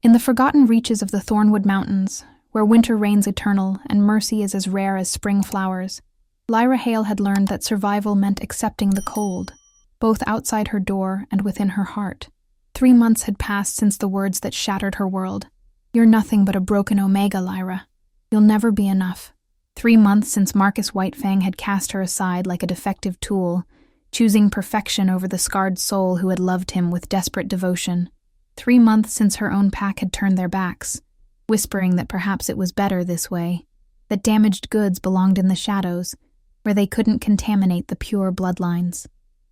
In the forgotten reaches of the Thornwood Mountains, where winter reigns eternal and mercy is as rare as spring flowers, Lyra Hale had learned that survival meant accepting the cold, both outside her door and within her heart. 3 months had passed since the words that shattered her world. "You're nothing but a broken omega, Lyra. You'll never be enough." 3 months since Marcus Whitefang had cast her aside like a defective tool, choosing perfection over the scarred soul who had loved him with desperate devotion. 3 months since her own pack had turned their backs, whispering that perhaps it was better this way, that damaged goods belonged in the shadows, where they couldn't contaminate the pure bloodlines.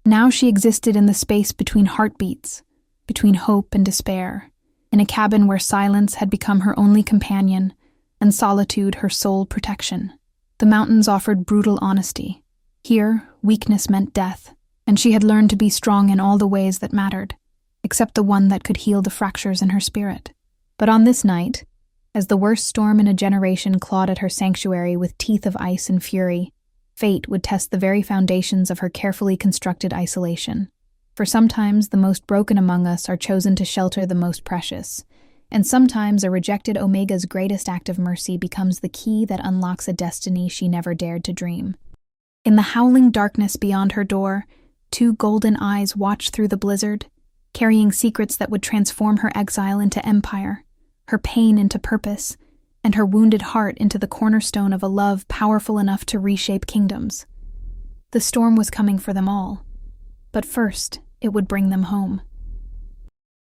Now she existed in the space between heartbeats, between hope and despair, in a cabin where silence had become her only companion and solitude her sole protection. The mountains offered brutal honesty. Here, weakness meant death, and she had learned to be strong in all the ways that mattered, except the one that could heal the fractures in her spirit. But on this night, as the worst storm in a generation clawed at her sanctuary with teeth of ice and fury, fate would test the very foundations of her carefully constructed isolation. For sometimes the most broken among us are chosen to shelter the most precious, and sometimes a rejected Omega's greatest act of mercy becomes the key that unlocks a destiny she never dared to dream. In the howling darkness beyond her door, 2 golden eyes watched through the blizzard, carrying secrets that would transform her exile into empire, her pain into purpose, and her wounded heart into the cornerstone of a love powerful enough to reshape kingdoms. The storm was coming for them all, but first, it would bring them home.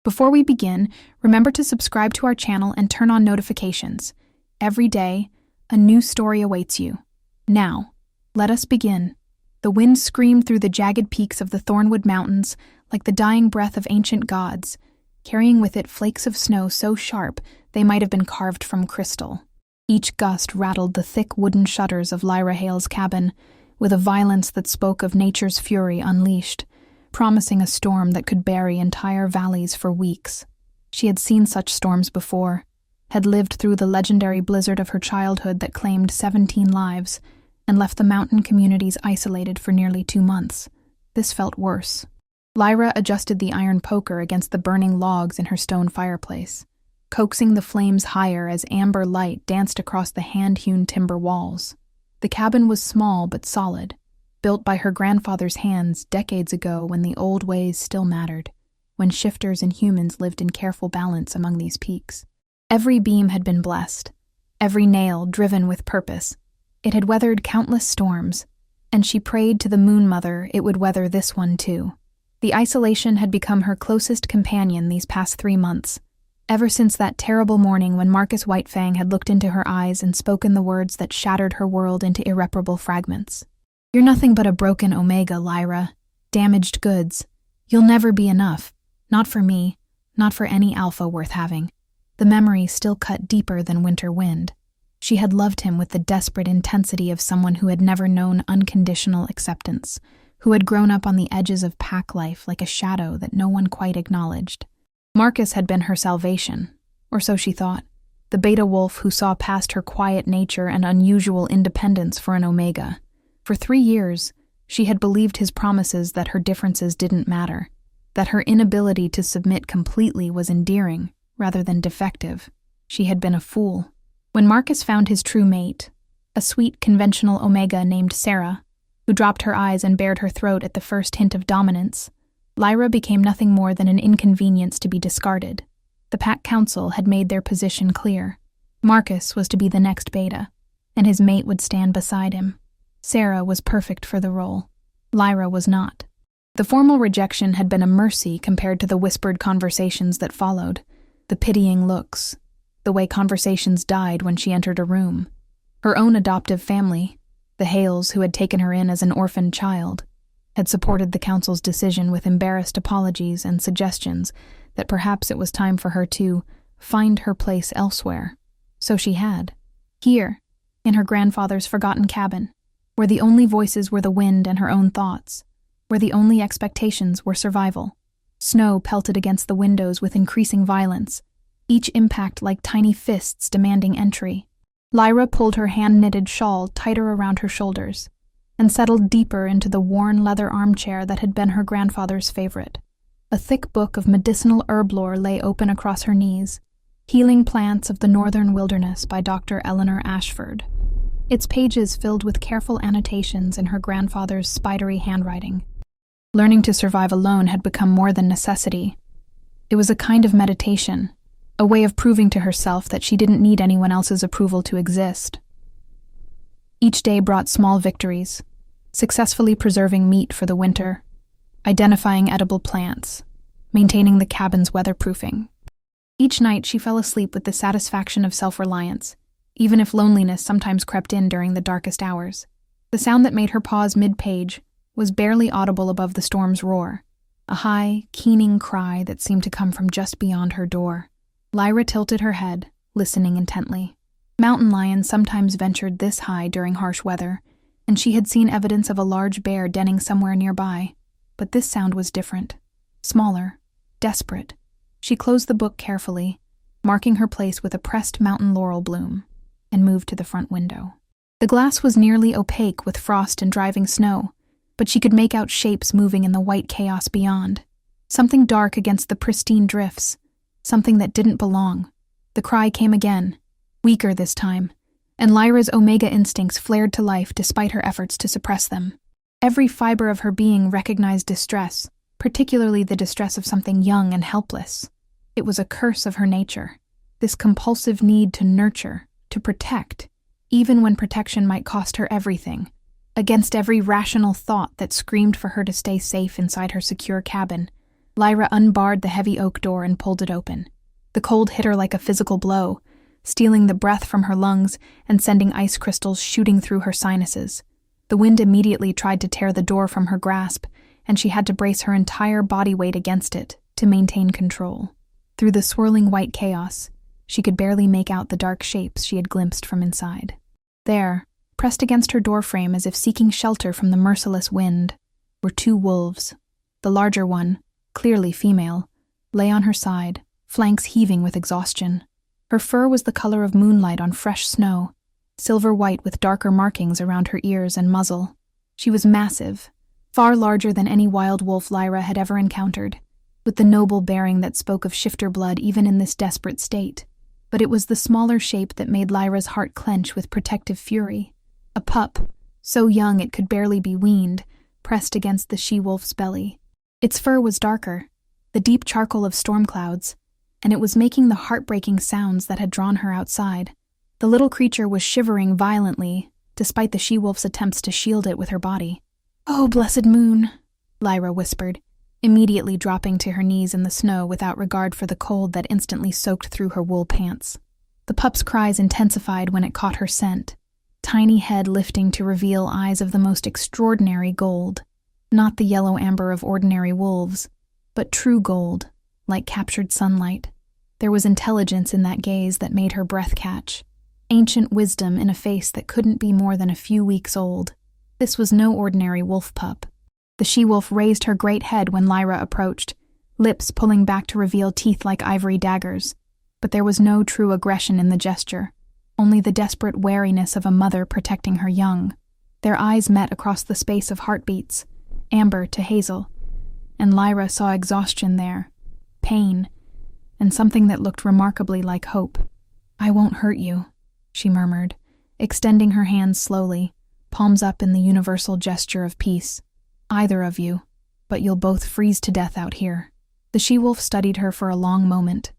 Before we begin, remember to subscribe to our channel and turn on notifications. Every day, a new story awaits you. Now, let us begin. The wind screamed through the jagged peaks of the Thornwood Mountains like the dying breath of ancient gods, carrying with it flakes of snow so sharp they might have been carved from crystal. Each gust rattled the thick wooden shutters of Lyra Hale's cabin with a violence that spoke of nature's fury unleashed, promising a storm that could bury entire valleys for weeks. She had seen such storms before, had lived through the legendary blizzard of her childhood that claimed 17 lives and left the mountain communities isolated for nearly 2 months. This felt worse. Lyra adjusted the iron poker against the burning logs in her stone fireplace, coaxing the flames higher as amber light danced across the hand-hewn timber walls. The cabin was small but solid, built by her grandfather's hands decades ago when the old ways still mattered, when shifters and humans lived in careful balance among these peaks. Every beam had been blessed, every nail driven with purpose. It had weathered countless storms, and she prayed to the Moon Mother it would weather this one too. The isolation had become her closest companion these past 3 months, ever since that terrible morning when Marcus Whitefang had looked into her eyes and spoken the words that shattered her world into irreparable fragments. "You're nothing but a broken omega, Lyra. Damaged goods. You'll never be enough. Not for me, not for any alpha worth having." The memory still cut deeper than winter wind. She had loved him with the desperate intensity of someone who had never known unconditional acceptance, who had grown up on the edges of pack life like a shadow that no one quite acknowledged. Marcus had been her salvation, or so she thought, the beta wolf who saw past her quiet nature and unusual independence for an omega. For 3 years, she had believed his promises that her differences didn't matter, that her inability to submit completely was endearing rather than defective. She had been a fool. When Marcus found his true mate, a sweet conventional omega named Sarah, who dropped her eyes and bared her throat at the first hint of dominance, Lyra became nothing more than an inconvenience to be discarded. The Pack Council had made their position clear. Marcus was to be the next beta, and his mate would stand beside him. Sarah was perfect for the role. Lyra was not. The formal rejection had been a mercy compared to the whispered conversations that followed, the pitying looks, the way conversations died when she entered a room. Her own adoptive family, the Hales who had taken her in as an orphaned child, had supported the council's decision with embarrassed apologies and suggestions that perhaps it was time for her to find her place elsewhere. So she had. Here, in her grandfather's forgotten cabin, where the only voices were the wind and her own thoughts, where the only expectations were survival. Snow pelted against the windows with increasing violence, each impact like tiny fists demanding entry. Lyra pulled her hand-knitted shawl tighter around her shoulders and settled deeper into the worn leather armchair that had been her grandfather's favorite. A thick book of medicinal herb lore lay open across her knees, Healing Plants of the Northern Wilderness by Dr. Eleanor Ashford. Its pages filled with careful annotations in her grandfather's spidery handwriting. Learning to survive alone had become more than necessity. It was a kind of meditation, a way of proving to herself that she didn't need anyone else's approval to exist. Each day brought small victories, successfully preserving meat for the winter, identifying edible plants, maintaining the cabin's weatherproofing. Each night she fell asleep with the satisfaction of self-reliance, even if loneliness sometimes crept in during the darkest hours. The sound that made her pause mid-page was barely audible above the storm's roar, a high, keening cry that seemed to come from just beyond her door. Lyra tilted her head, listening intently. Mountain lions sometimes ventured this high during harsh weather, and she had seen evidence of a large bear denning somewhere nearby. But this sound was different, smaller, desperate. She closed the book carefully, marking her place with a pressed mountain laurel bloom, and moved to the front window. The glass was nearly opaque with frost and driving snow, but she could make out shapes moving in the white chaos beyond. Something dark against the pristine drifts, something that didn't belong. The cry came again, weaker this time, and Lyra's omega instincts flared to life despite her efforts to suppress them. Every fiber of her being recognized distress, particularly the distress of something young and helpless. It was a curse of her nature, this compulsive need to nurture, to protect, even when protection might cost her everything. Against every rational thought that screamed for her to stay safe inside her secure cabin, Lyra unbarred the heavy oak door and pulled it open. The cold hit her like a physical blow, stealing the breath from her lungs and sending ice crystals shooting through her sinuses. The wind immediately tried to tear the door from her grasp, and she had to brace her entire body weight against it to maintain control. Through the swirling white chaos, she could barely make out the dark shapes she had glimpsed from inside. There, pressed against her doorframe as if seeking shelter from the merciless wind, were two wolves. The larger one, clearly female, lay on her side, flanks heaving with exhaustion. Her fur was the color of moonlight on fresh snow, silver white with darker markings around her ears and muzzle. She was massive, far larger than any wild wolf Lyra had ever encountered, with the noble bearing that spoke of shifter blood even in this desperate state. But it was the smaller shape that made Lyra's heart clench with protective fury. A pup, so young it could barely be weaned, pressed against the she-wolf's belly. Its fur was darker, the deep charcoal of storm clouds, and it was making the heartbreaking sounds that had drawn her outside. The little creature was shivering violently, despite the she-wolf's attempts to shield it with her body. "Oh, blessed moon," Lyra whispered, immediately dropping to her knees in the snow without regard for the cold that instantly soaked through her wool pants. The pup's cries intensified when it caught her scent, tiny head lifting to reveal eyes of the most extraordinary gold, not the yellow amber of ordinary wolves, but true gold, like captured sunlight. There was intelligence in that gaze that made her breath catch, ancient wisdom in a face that couldn't be more than a few weeks old. This was no ordinary wolf pup. The she-wolf raised her great head when Lyra approached, lips pulling back to reveal teeth like ivory daggers. But there was no true aggression in the gesture, only the desperate wariness of a mother protecting her young. Their eyes met across the space of heartbeats, amber to hazel, and Lyra saw exhaustion there, pain, and something that looked remarkably like hope. "I won't hurt you," she murmured, extending her hands slowly, palms up in the universal gesture of peace. "Either of you, but you'll both freeze to death out here." The she-wolf studied her for a long moment,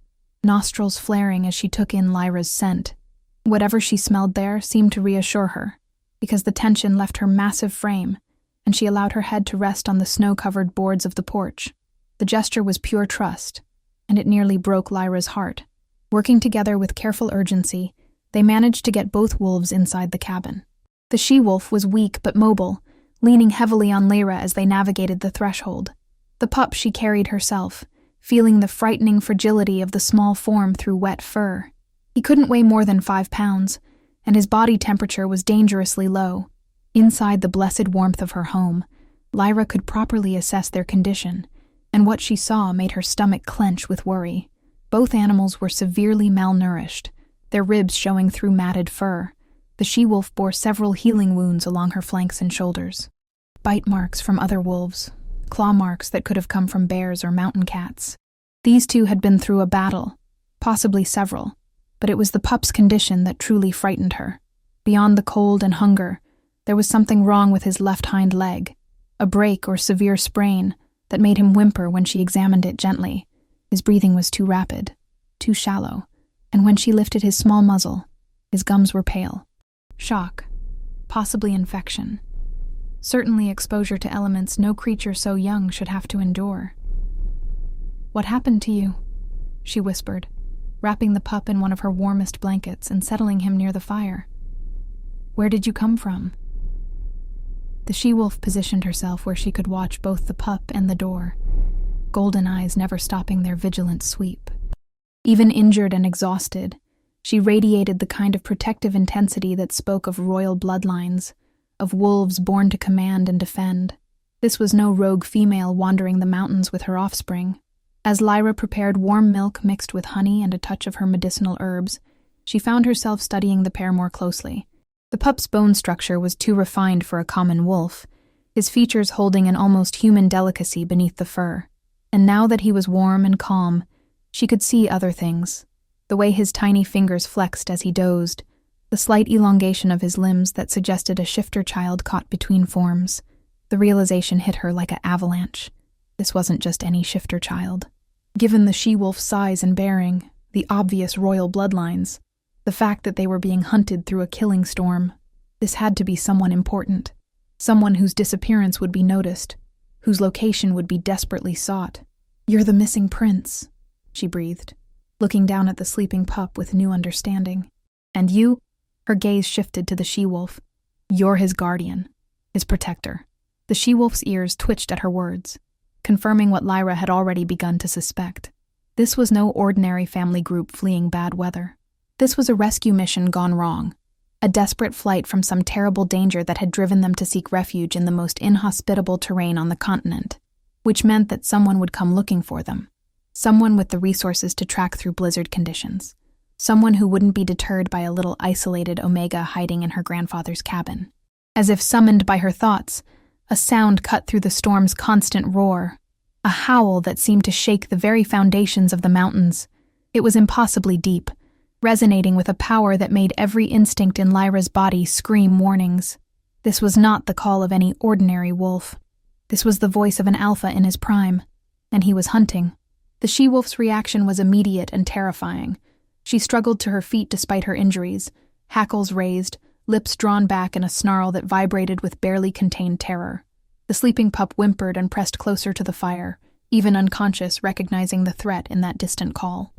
nostrils flaring as she took in Lyra's scent. Whatever she smelled there seemed to reassure her, because the tension left her massive frame, and she allowed her head to rest on the snow-covered boards of the porch. The gesture was pure trust, and it nearly broke Lyra's heart. Working together with careful urgency, they managed to get both wolves inside the cabin. The she-wolf was weak but mobile, leaning heavily on Lyra as they navigated the threshold. The pup she carried herself, feeling the frightening fragility of the small form through wet fur. He couldn't weigh more than 5 pounds, and his body temperature was dangerously low. Inside the blessed warmth of her home, Lyra could properly assess their condition, and what she saw made her stomach clench with worry. Both animals were severely malnourished, their ribs showing through matted fur. The she-wolf bore several healing wounds along her flanks and shoulders. Bite marks from other wolves, claw marks that could have come from bears or mountain cats. These two had been through a battle, possibly several, but it was the pup's condition that truly frightened her. Beyond the cold and hunger, there was something wrong with his left hind leg, a break or severe sprain that made him whimper when she examined it gently. His breathing was too rapid, too shallow, and when she lifted his small muzzle, his gums were pale. Shock, possibly infection. Certainly exposure to elements no creature so young should have to endure. "What happened to you?" she whispered, wrapping the pup in one of her warmest blankets and settling him near the fire. "Where did you come from?" The she-wolf positioned herself where she could watch both the pup and the door, golden eyes never stopping their vigilant sweep. Even injured and exhausted, she radiated the kind of protective intensity that spoke of royal bloodlines, of wolves born to command and defend. This was no rogue female wandering the mountains with her offspring. As Lyra prepared warm milk mixed with honey and a touch of her medicinal herbs, she found herself studying the pair more closely. The pup's bone structure was too refined for a common wolf, his features holding an almost human delicacy beneath the fur. And now that he was warm and calm, she could see other things. The way his tiny fingers flexed as he dozed, the slight elongation of his limbs that suggested a shifter child caught between forms. The realization hit her like an avalanche. This wasn't just any shifter child. Given the she-wolf's size and bearing, the obvious royal bloodlines, the fact that they were being hunted through a killing storm, this had to be someone important. Someone whose disappearance would be noticed, whose location would be desperately sought. "You're the missing prince," she breathed, looking down at the sleeping pup with new understanding. "And you?" Her gaze shifted to the she-wolf. "You're his guardian, his protector." The she-wolf's ears twitched at her words, confirming what Lyra had already begun to suspect. This was no ordinary family group fleeing bad weather. This was a rescue mission gone wrong, a desperate flight from some terrible danger that had driven them to seek refuge in the most inhospitable terrain on the continent, which meant that someone would come looking for them, someone with the resources to track through blizzard conditions, someone who wouldn't be deterred by a little isolated Omega hiding in her grandfather's cabin. As if summoned by her thoughts, a sound cut through the storm's constant roar, a howl that seemed to shake the very foundations of the mountains. It was impossibly deep, resonating with a power that made every instinct in Lyra's body scream warnings. This was not the call of any ordinary wolf. This was the voice of an alpha in his prime, and he was hunting. The she-wolf's reaction was immediate and terrifying. She struggled to her feet despite her injuries, hackles raised, lips drawn back in a snarl that vibrated with barely contained terror. The sleeping pup whimpered and pressed closer to the fire, even unconscious, recognizing the threat in that distant call.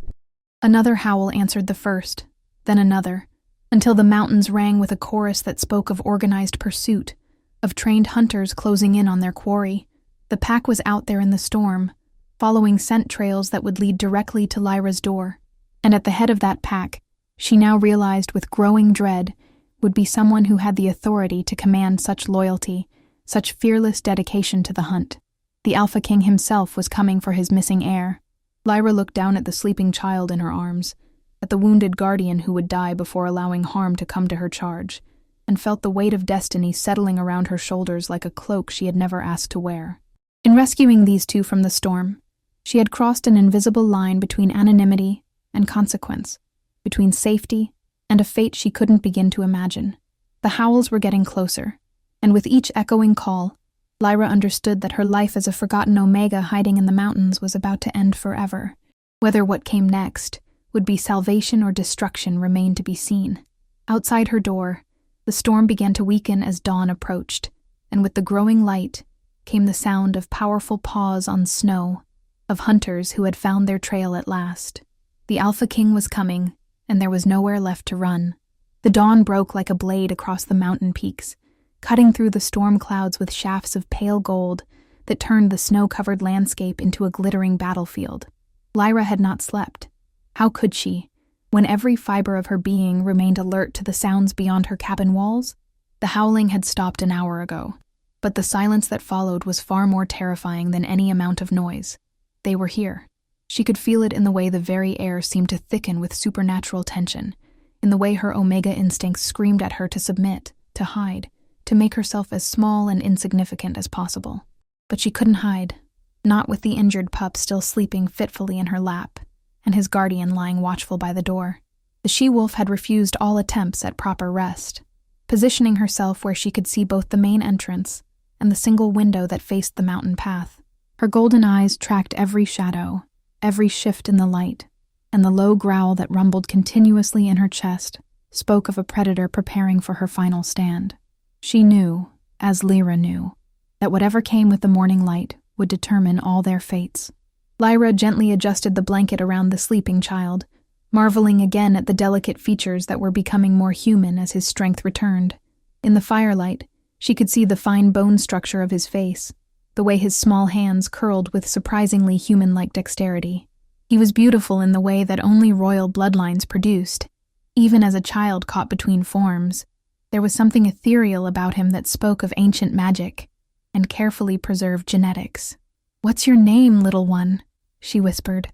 Another howl answered the first, then another, until the mountains rang with a chorus that spoke of organized pursuit, of trained hunters closing in on their quarry. The pack was out there in the storm, following scent trails that would lead directly to Lyra's door. And at the head of that pack, she now realized with growing dread, would be someone who had the authority to command such loyalty, such fearless dedication to the hunt. The Alpha King himself was coming for his missing heir. Lyra looked down at the sleeping child in her arms, at the wounded guardian who would die before allowing harm to come to her charge, and felt the weight of destiny settling around her shoulders like a cloak she had never asked to wear. In rescuing these two from the storm, she had crossed an invisible line between anonymity and consequence, between safety and a fate she couldn't begin to imagine. The howls were getting closer, and with each echoing call, Lyra understood that her life as a forgotten Omega hiding in the mountains was about to end forever. Whether what came next would be salvation or destruction remained to be seen. Outside her door, the storm began to weaken as dawn approached, and with the growing light came the sound of powerful paws on snow, of hunters who had found their trail at last. The Alpha King was coming, and there was nowhere left to run. The dawn broke like a blade across the mountain peaks, cutting through the storm clouds with shafts of pale gold that turned the snow-covered landscape into a glittering battlefield. Lyra had not slept. How could she, when every fiber of her being remained alert to the sounds beyond her cabin walls? The howling had stopped an hour ago, but the silence that followed was far more terrifying than any amount of noise. They were here. She could feel it in the way the very air seemed to thicken with supernatural tension, in the way her Omega instincts screamed at her to submit, to hide, to make herself as small and insignificant as possible. But she couldn't hide, not with the injured pup still sleeping fitfully in her lap. and his guardian lying watchful by the door. The she-wolf had refused all attempts at proper rest, positioning herself where she could see both the main entrance and the single window that faced the mountain path. Her golden eyes tracked every shadow, every shift in the light, and the low growl that rumbled continuously in her chest spoke of a predator preparing for her final stand. She knew, as Lyra knew, that whatever came with the morning light would determine all their fates. Lyra gently adjusted the blanket around the sleeping child, marveling again at the delicate features that were becoming more human as his strength returned. In the firelight, she could see the fine bone structure of his face, the way his small hands curled with surprisingly human-like dexterity. He was beautiful in the way that only royal bloodlines produced. Even as a child caught between forms, there was something ethereal about him that spoke of ancient magic and carefully preserved genetics. "What's your name, little one?" she whispered,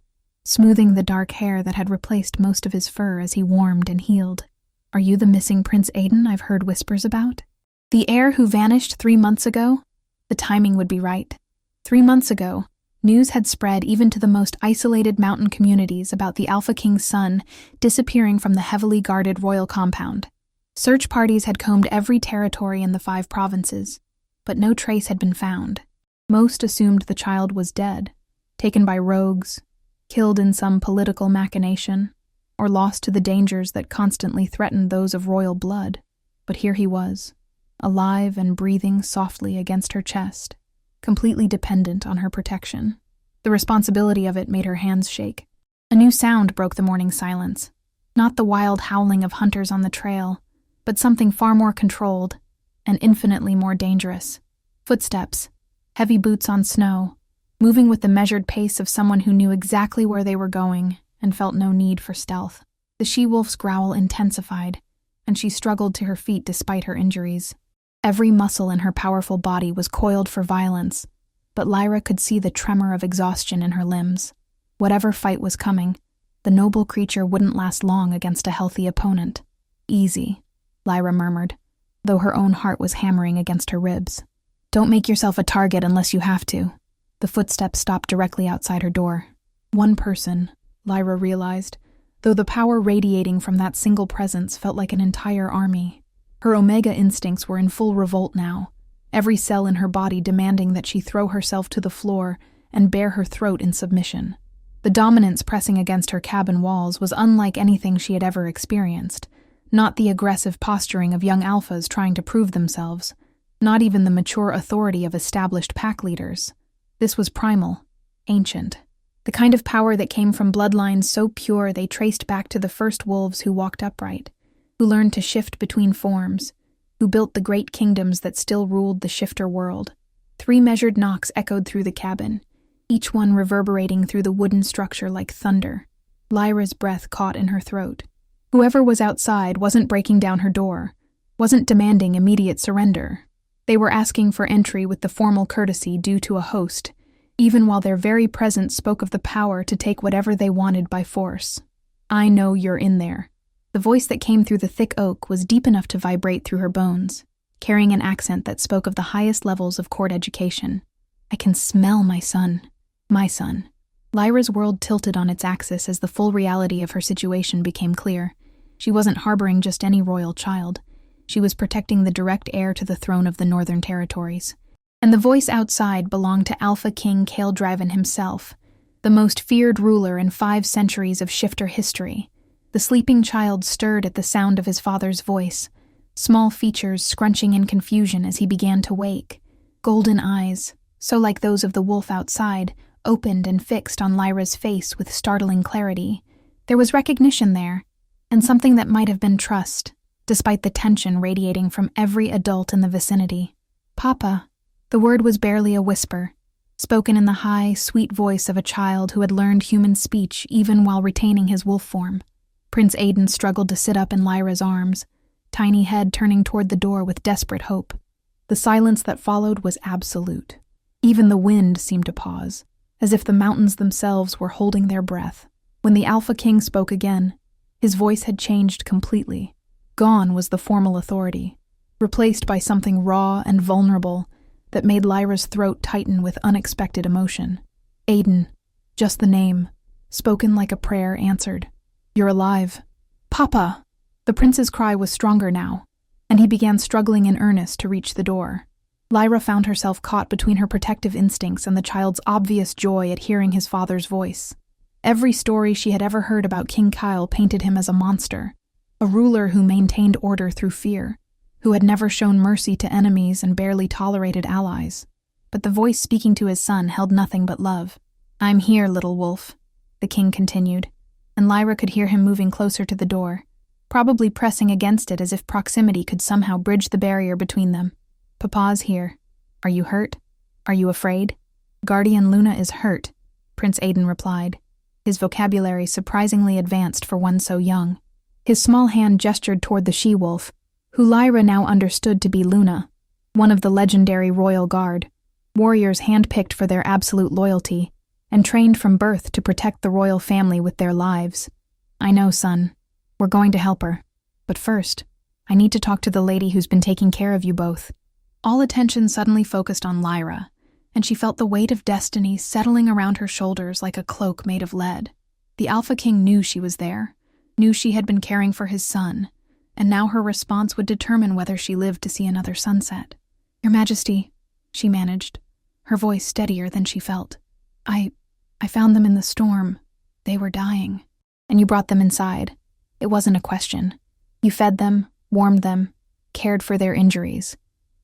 smoothing the dark hair that had replaced most of his fur as he warmed and healed. "Are you the missing Prince Aiden I've heard whispers about? The heir who vanished 3 months ago?" The timing would be right. 3 months ago, news had spread even to the most isolated mountain communities about the Alpha King's son disappearing from the heavily guarded royal compound. Search parties had combed every territory in the 5 provinces, but no trace had been found. Most assumed the child was dead, taken by rogues, killed in some political machination, or lost to the dangers that constantly threatened those of royal blood. But here he was, alive and breathing softly against her chest, completely dependent on her protection. The responsibility of it made her hands shake. A new sound broke the morning silence. Not the wild howling of hunters on the trail, but something far more controlled and infinitely more dangerous. Footsteps, heavy boots on snow, moving with the measured pace of someone who knew exactly where they were going and felt no need for stealth. The she-wolf's growl intensified, and she struggled to her feet despite her injuries. Every muscle in her powerful body was coiled for violence, but Lyra could see the tremor of exhaustion in her limbs. Whatever fight was coming, the noble creature wouldn't last long against a healthy opponent. "Easy," Lyra murmured, though her own heart was hammering against her ribs. "Don't make yourself a target unless you have to." The footsteps stopped directly outside her door. One person, Lyra realized, though the power radiating from that single presence felt like an entire army. Her Omega instincts were in full revolt now, every cell in her body demanding that she throw herself to the floor and bare her throat in submission. The dominance pressing against her cabin walls was unlike anything she had ever experienced, not the aggressive posturing of young alphas trying to prove themselves, not even the mature authority of established pack leaders. This was primal, ancient, the kind of power that came from bloodlines so pure they traced back to the first wolves who walked upright, who learned to shift between forms, who built the great kingdoms that still ruled the shifter world. 3 measured knocks echoed through the cabin, each one reverberating through the wooden structure like thunder. Lyra's breath caught in her throat. Whoever was outside wasn't breaking down her door, wasn't demanding immediate surrender. They were asking for entry with the formal courtesy due to a host, even while their very presence spoke of the power to take whatever they wanted by force. "I know you're in there." The voice that came through the thick oak was deep enough to vibrate through her bones, carrying an accent that spoke of the highest levels of court education. "I can smell my son. My son." Lyra's world tilted on its axis as the full reality of her situation became clear. She wasn't harboring just any royal child. She was protecting the direct heir to the throne of the Northern Territories. And the voice outside belonged to Alpha King Cale Driven himself, the most feared ruler in 5 centuries of shifter history. The sleeping child stirred at the sound of his father's voice, small features scrunching in confusion as he began to wake. Golden eyes, so like those of the wolf outside, opened and fixed on Lyra's face with startling clarity. There was recognition there, and something that might have been trust, despite the tension radiating from every adult in the vicinity. "Papa." The word was barely a whisper, spoken in the high, sweet voice of a child who had learned human speech even while retaining his wolf form. Prince Aiden struggled to sit up in Lyra's arms, tiny head turning toward the door with desperate hope. The silence that followed was absolute. Even the wind seemed to pause, as if the mountains themselves were holding their breath. When the Alpha King spoke again, his voice had changed completely. Gone was the formal authority, replaced by something raw and vulnerable that made Lyra's throat tighten with unexpected emotion. Aiden, just the name, spoken like a prayer, answered, "You're alive." "Papa!" The prince's cry was stronger now, and he began struggling in earnest to reach the door. Lyra found herself caught between her protective instincts and the child's obvious joy at hearing his father's voice. Every story she had ever heard about King Kyle painted him as a monster, a ruler who maintained order through fear, who had never shown mercy to enemies and barely tolerated allies. But the voice speaking to his son held nothing but love. "I'm here, little wolf," the king continued, and Lyra could hear him moving closer to the door, probably pressing against it as if proximity could somehow bridge the barrier between them. "Papa's here. Are you hurt? Are you afraid?" "Guardian Luna is hurt," Prince Aiden replied, his vocabulary surprisingly advanced for one so young. His small hand gestured toward the she-wolf, who Lyra now understood to be Luna, one of the legendary royal guard, warriors handpicked for their absolute loyalty and trained from birth to protect the royal family with their lives. "I know, son. We're going to help her. But first, I need to talk to the lady who's been taking care of you both." All attention suddenly focused on Lyra, and she felt the weight of destiny settling around her shoulders like a cloak made of lead. The Alpha King knew she was there, knew she had been caring for his son, and now her response would determine whether she lived to see another sunset. "Your Majesty," she managed, her voice steadier than she felt. I found them in the storm. They were dying. And you brought them inside. It wasn't a question. You fed them, warmed them, cared for their injuries.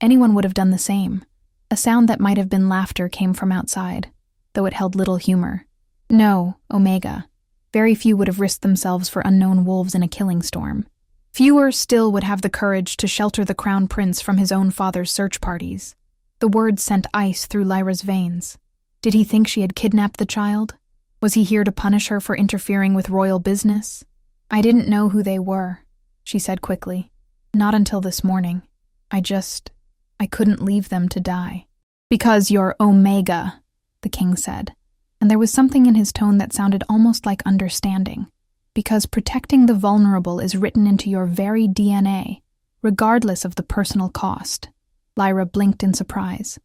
Anyone would have done the same. A sound that might have been laughter came from outside, though it held little humor. "No, Omega. Very few would have risked themselves for unknown wolves in a killing storm. Fewer still would have the courage to shelter the crown prince from his own father's search parties." The words sent ice through Lyra's veins. Did he think she had kidnapped the child? Was he here to punish her for interfering with royal business? "I didn't know who they were," she said quickly. "Not until this morning. I couldn't leave them to die." "Because you're Omega," the king said, and there was something in his tone that sounded almost like understanding. "Because protecting the vulnerable is written into your very DNA, regardless of the personal cost." Lyra blinked in surprise.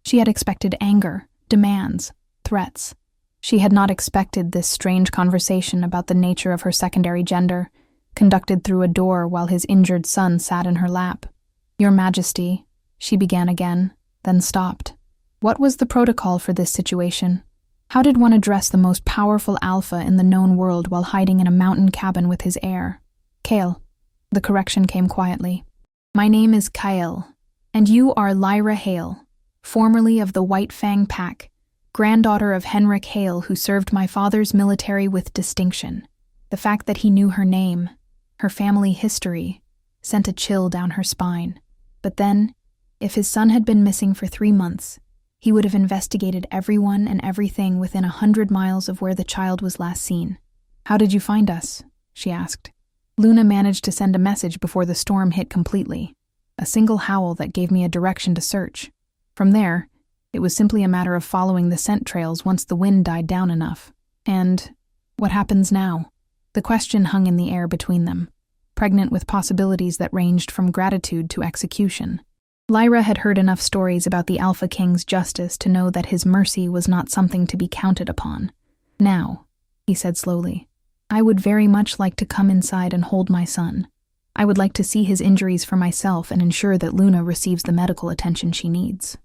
She had expected anger, demands, threats. She had not expected this strange conversation about the nature of her secondary gender, conducted through a door while his injured son sat in her lap. "Your Majesty," she began again, then stopped. What was the protocol for this situation? How did one address the most powerful alpha in the known world while hiding in a mountain cabin with his heir? "Kale." The correction came quietly. "My name is Kyle, and you are Lyra Hale, formerly of the White Fang Pack, granddaughter of Henrik Hale, who served my father's military with distinction." The fact that he knew her name, her family history, sent a chill down her spine. But then, if his son had been missing for 3 months, he would have investigated everyone and everything within 100 miles of where the child was last seen. "How did you find us?" she asked. Luna managed to send a message before the storm hit completely. A single howl that gave me a direction to search. From there, it was simply a matter of following the scent trails once the wind died down enough. And what happens now? The question hung in the air between them, pregnant with possibilities that ranged from gratitude to execution. Lyra had heard enough stories about the Alpha King's justice to know that his mercy was not something to be counted upon. "Now," he said slowly, "I would very much like to come inside and hold my son. I would like to see his injuries for myself and ensure that Luna receives the medical attention she needs.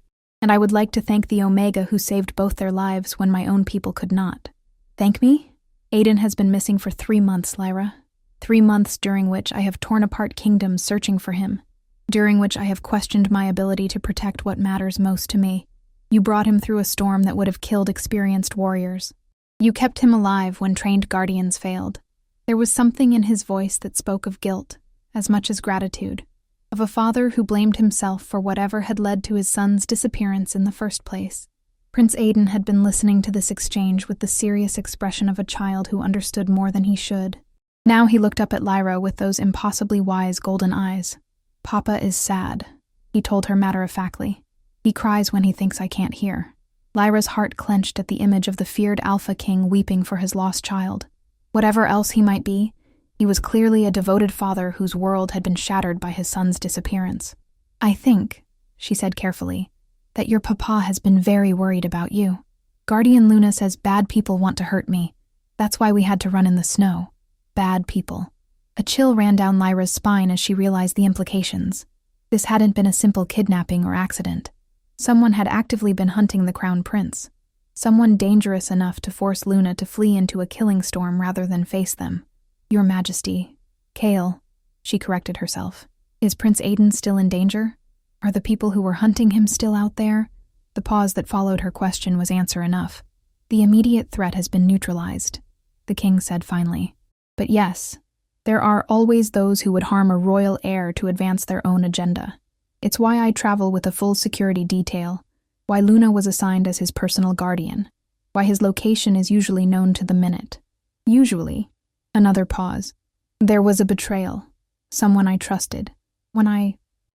And I would like to thank the Omega who saved both their lives when my own people could not." "Thank me?" "Aiden has been missing for 3 months, Lyra. 3 months during which I have torn apart kingdoms searching for him. During which I have questioned my ability to protect what matters most to me. You brought him through a storm that would have killed experienced warriors. You kept him alive when trained guardians failed." There was something in his voice that spoke of guilt, as much as gratitude, of a father who blamed himself for whatever had led to his son's disappearance in the first place. Prince Aiden had been listening to this exchange with the serious expression of a child who understood more than he should. Now he looked up at Lyra with those impossibly wise golden eyes. "Papa is sad," he told her matter-of-factly. "He cries when he thinks I can't hear." Lyra's heart clenched at the image of the feared Alpha King weeping for his lost child. Whatever else he might be, he was clearly a devoted father whose world had been shattered by his son's disappearance. "I think," she said carefully, "that your papa has been very worried about you. Guardian Luna says bad people want to hurt me. That's why we had to run in the snow. Bad people. A chill ran down Lyra's spine as she realized the implications. This hadn't been a simple kidnapping or accident. Someone had actively been hunting the crown prince. Someone dangerous enough to force Luna to flee into a killing storm rather than face them. Your Majesty. Chaol, she corrected herself. Is Prince Aiden still in danger? Are the people who were hunting him still out there? The pause that followed her question was answer enough. The immediate threat has been neutralized, the king said finally. But yes, there are always those who would harm a royal heir to advance their own agenda. It's why I travel with a full security detail, why Luna was assigned as his personal guardian, why his location is usually known to the minute. Usually. Another pause. There was a betrayal. Someone I trusted.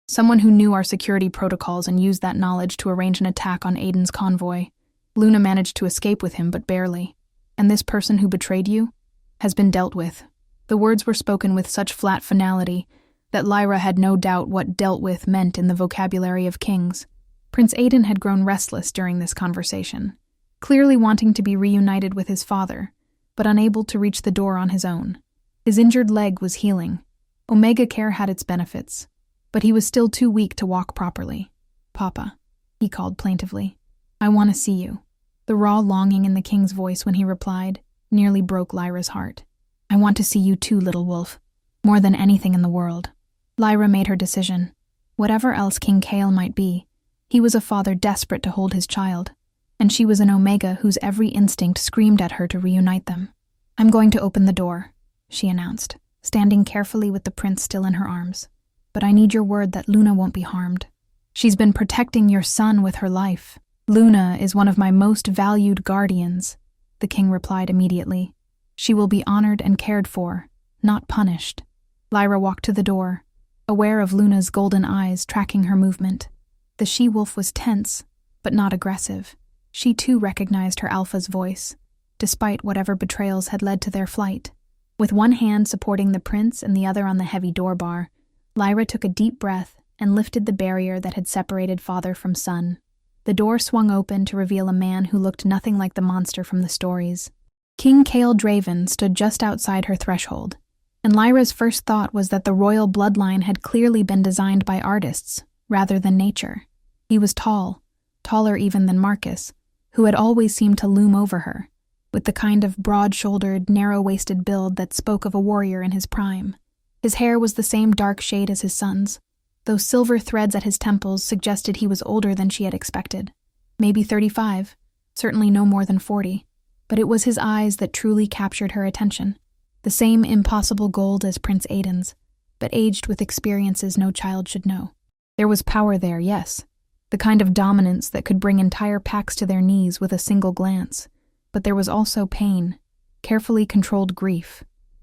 Someone who knew our security protocols and used that knowledge to arrange an attack on Aiden's convoy. Luna managed to escape with him, but barely. And this person who betrayed you has been dealt with. The words were spoken with such flat finality that Lyra had no doubt what dealt with meant in the vocabulary of kings. Prince Aiden had grown restless during this conversation, clearly wanting to be reunited with his father, but unable to reach the door on his own. His injured leg was healing. Omega Care had its benefits, but he was still too weak to walk properly. Papa, he called plaintively, I want to see you. The raw longing in the king's voice when he replied nearly broke Lyra's heart. I want to see you too, little wolf, more than anything in the world. Lyra made her decision. Whatever else King Chaol might be, he was a father desperate to hold his child, and she was an Omega whose every instinct screamed at her to reunite them. I'm going to open the door, she announced, standing carefully with the prince still in her arms. But I need your word that Luna won't be harmed. She's been protecting your son with her life. Luna is one of my most valued guardians, the king replied immediately. She will be honored and cared for, not punished. Lyra walked to the door, aware of Luna's golden eyes tracking her movement. The she-wolf was tense, but not aggressive. She too recognized her alpha's voice, despite whatever betrayals had led to their flight. With one hand supporting the prince and the other on the heavy door bar, Lyra took a deep breath and lifted the barrier that had separated father from son. The door swung open to reveal a man who looked nothing like the monster from the stories. King Chaol Draven stood just outside her threshold, and Lyra's first thought was that the royal bloodline had clearly been designed by artists, rather than nature. He was tall, taller even than Marcus, who had always seemed to loom over her, with the kind of broad-shouldered, narrow-waisted build that spoke of a warrior in his prime. His hair was the same dark shade as his son's, though silver threads at his temples suggested he was older than she had expected. Maybe 35, certainly no more than 40. But it was his eyes that truly captured her attention. The same impossible gold as Prince Aiden's, but aged with experiences no child should know. There was power there, yes. The kind of dominance that could bring entire packs to their knees with a single glance. But there was also pain, carefully controlled grief,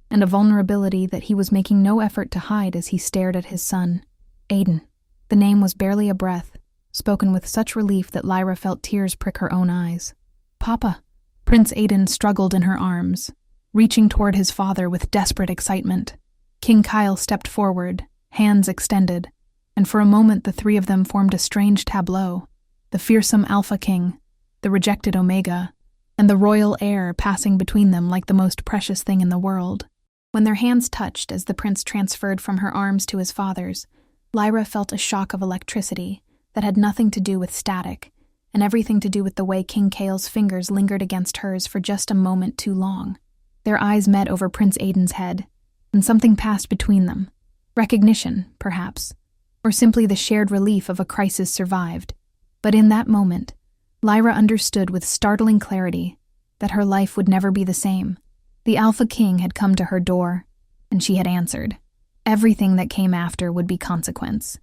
and a vulnerability that he was making no effort to hide as he stared at his son. Aiden. The name was barely a breath, spoken with such relief that Lyra felt tears prick her own eyes. Papa. Prince Aiden struggled in her arms, reaching toward his father with desperate excitement. King Chaol stepped forward, hands extended, and for a moment the three of them formed a strange tableau. The fearsome Alpha King, the rejected Omega, and the royal heir passing between them like the most precious thing in the world. When their hands touched as the prince transferred from her arms to his father's, Lyra felt a shock of electricity that had nothing to do with static, and everything to do with the way King Chaol's fingers lingered against hers for just a moment too long. Their eyes met over Prince Aiden's head, and something passed between them. Recognition, perhaps, or simply the shared relief of a crisis survived. But in that moment, Lyra understood with startling clarity that her life would never be the same. The Alpha King had come to her door, and she had answered. Everything that came after would be consequence.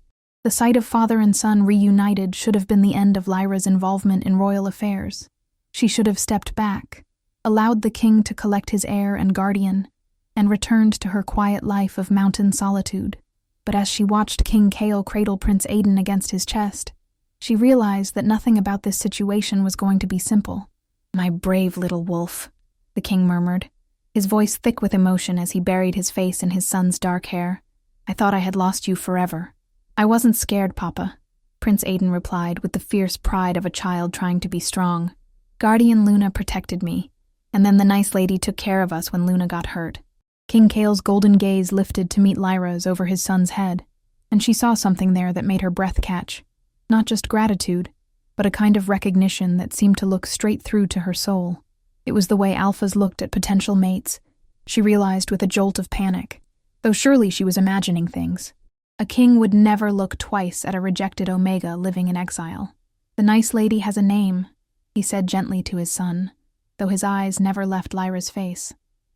The sight of father and son reunited should have been the end of Lyra's involvement in royal affairs. She should have stepped back, allowed the king to collect his heir and guardian, and returned to her quiet life of mountain solitude. But as she watched King Chaol cradle Prince Aiden against his chest, she realized that nothing about this situation was going to be simple. My brave little wolf, the king murmured, his voice thick with emotion as he buried his face in his son's dark hair. I thought I had lost you forever. I wasn't scared, Papa, Prince Aiden replied with the fierce pride of a child trying to be strong. Guardian Luna protected me, And then the nice lady took care of us when Luna got hurt. King Kale's golden gaze lifted to meet Lyra's over his son's head, and she saw something there that made her breath catch. Not just gratitude, but a kind of recognition that seemed to look straight through to her soul. It was the way alphas looked at potential mates, she realized with a jolt of panic, though surely she was imagining things. A king would never look twice at a rejected Omega living in exile. The nice lady has a name, he said gently to his son, though his eyes never left Lyra's face.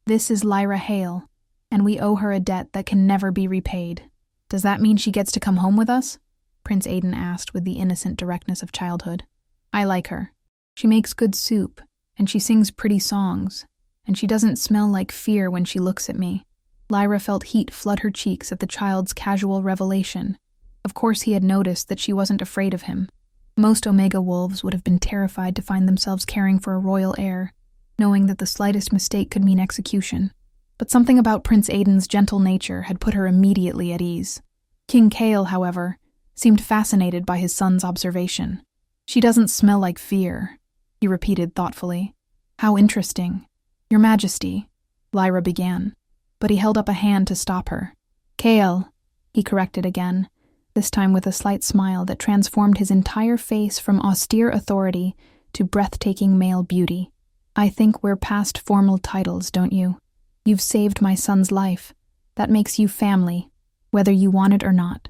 This is Lyra Hale, and we owe her a debt that can never be repaid. Does that mean she gets to come home with us? Prince Aiden asked with the innocent directness of childhood. I like her. She makes good soup, and she sings pretty songs, and she doesn't smell like fear when she looks at me. Lyra felt heat flood her cheeks at the child's casual revelation. Of course he had noticed that she wasn't afraid of him. Most Omega wolves would have been terrified to find themselves caring for a royal heir, knowing that the slightest mistake could mean execution. But something about Prince Aiden's gentle nature had put her immediately at ease. King Kale, however, seemed fascinated by his son's observation. She doesn't smell like fear, he repeated thoughtfully. How interesting. Your Majesty, Lyra began, but he held up a hand to stop her. Kale, he corrected again, this time with a slight smile that transformed his entire face from austere authority to breathtaking male beauty. I think we're past formal titles, don't you? You've saved my son's life. That makes you family, whether you want it or not.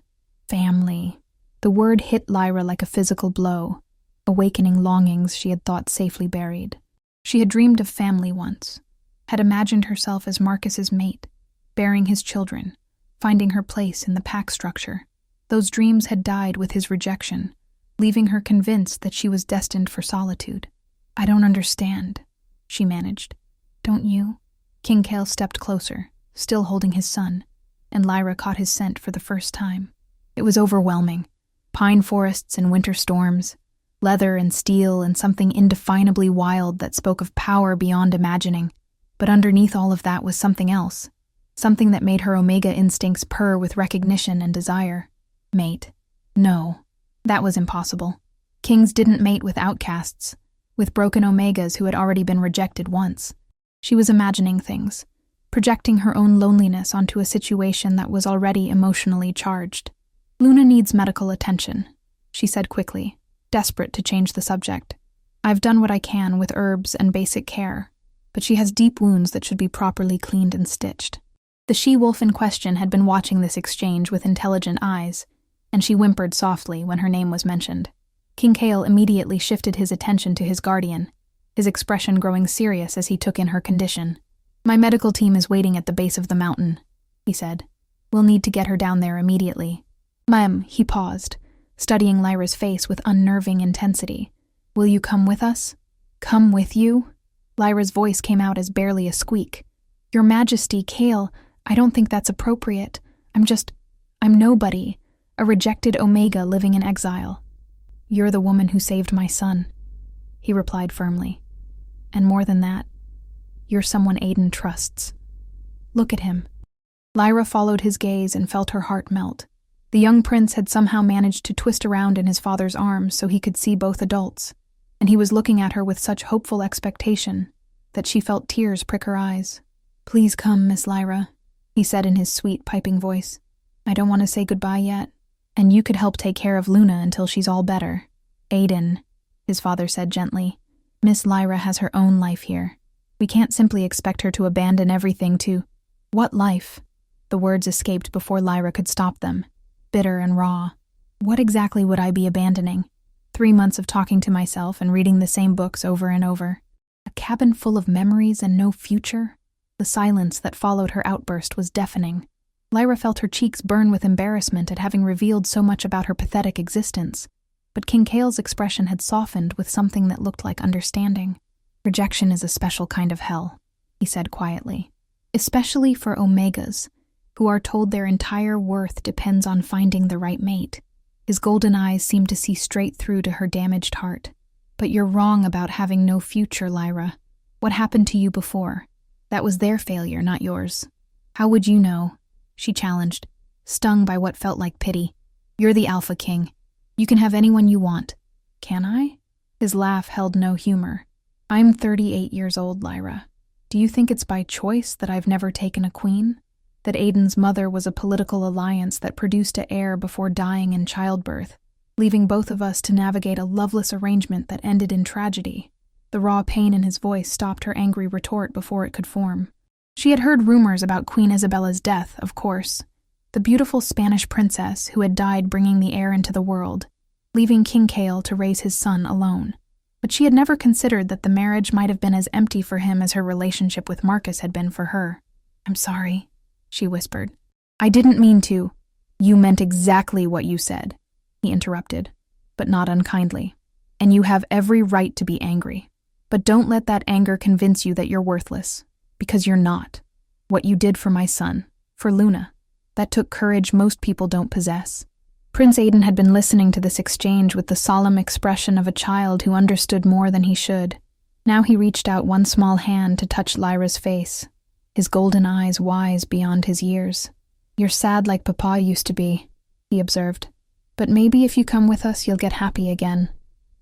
Family. The word hit Lyra like a physical blow, awakening longings she had thought safely buried. She had dreamed of family once, had imagined herself as Marcus's mate, bearing his children, finding her place in the pack structure. Those dreams had died with his rejection, leaving her convinced that she was destined for solitude. I don't understand, she managed. Don't you? King Kale stepped closer, still holding his son, and Lyra caught his scent for the first time. It was overwhelming. Pine forests and winter storms, leather and steel and something indefinably wild that spoke of power beyond imagining. But underneath all of that was something else, something that made her Omega instincts purr with recognition and desire. Mate. No, that was impossible. Kings didn't mate with outcasts, with broken Omegas who had already been rejected once. She was imagining things, projecting her own loneliness onto a situation that was already emotionally charged. Luna needs medical attention, she said quickly, desperate to change the subject. I've done what I can with herbs and basic care, but she has deep wounds that should be properly cleaned and stitched. The she-wolf in question had been watching this exchange with intelligent eyes, and she whimpered softly when her name was mentioned. King Kale immediately shifted his attention to his guardian, his expression growing serious as he took in her condition. My medical team is waiting at the base of the mountain, he said. We'll need to get her down there immediately. Ma'am, he paused, studying Lyra's face with unnerving intensity. Will you come with us? Come with you? Lyra's voice came out as barely a squeak. Your Majesty, Kale, I don't think that's appropriate. I'm nobody, a rejected Omega living in exile. You're the woman who saved my son, he replied firmly. And more than that, you're someone Aiden trusts. Look at him. Lyra followed his gaze and felt her heart melt. The young prince had somehow managed to twist around in his father's arms so he could see both adults, and he was looking at her with such hopeful expectation that she felt tears prick her eyes. Please come, Miss Lyra, he said in his sweet, piping voice. I don't want to say goodbye yet, and you could help take care of Luna until she's all better. Aiden, his father said gently, Miss Lyra has her own life here. We can't simply expect her to abandon everything to— What life? The words escaped before Lyra could stop them, bitter and raw. What exactly would I be abandoning? 3 months of talking to myself and reading the same books over and over. A cabin full of memories and no future? The silence that followed her outburst was deafening. Lyra felt her cheeks burn with embarrassment at having revealed so much about her pathetic existence. But King Kale's expression had softened with something that looked like understanding. Rejection is a special kind of hell, he said quietly. Especially for Omegas, who are told their entire worth depends on finding the right mate. His golden eyes seemed to see straight through to her damaged heart. But you're wrong about having no future, Lyra. What happened to you before? That was their failure, not yours. How would you know? She challenged, stung by what felt like pity. You're the Alpha King. You can have anyone you want. Can I? His laugh held no humor. I'm 38 years old, Lyra. Do you think it's by choice that I've never taken a queen? That Aiden's mother was a political alliance that produced an heir before dying in childbirth, leaving both of us to navigate a loveless arrangement that ended in tragedy? The raw pain in his voice stopped her angry retort before it could form. She had heard rumors about Queen Isabella's death, of course, the beautiful Spanish princess who had died bringing the heir into the world, leaving King Cale to raise his son alone. But she had never considered that the marriage might have been as empty for him as her relationship with Marcus had been for her. "I'm sorry," she whispered. "I didn't mean to." "You meant exactly what you said," he interrupted, but not unkindly. "And you have every right to be angry. But don't let that anger convince you that you're worthless, because you're not. What you did for my son, for Luna, that took courage most people don't possess." Prince Aiden had been listening to this exchange with the solemn expression of a child who understood more than he should. Now he reached out one small hand to touch Lyra's face, his golden eyes wise beyond his years. "You're sad like Papa used to be," he observed. "But maybe if you come with us you'll get happy again,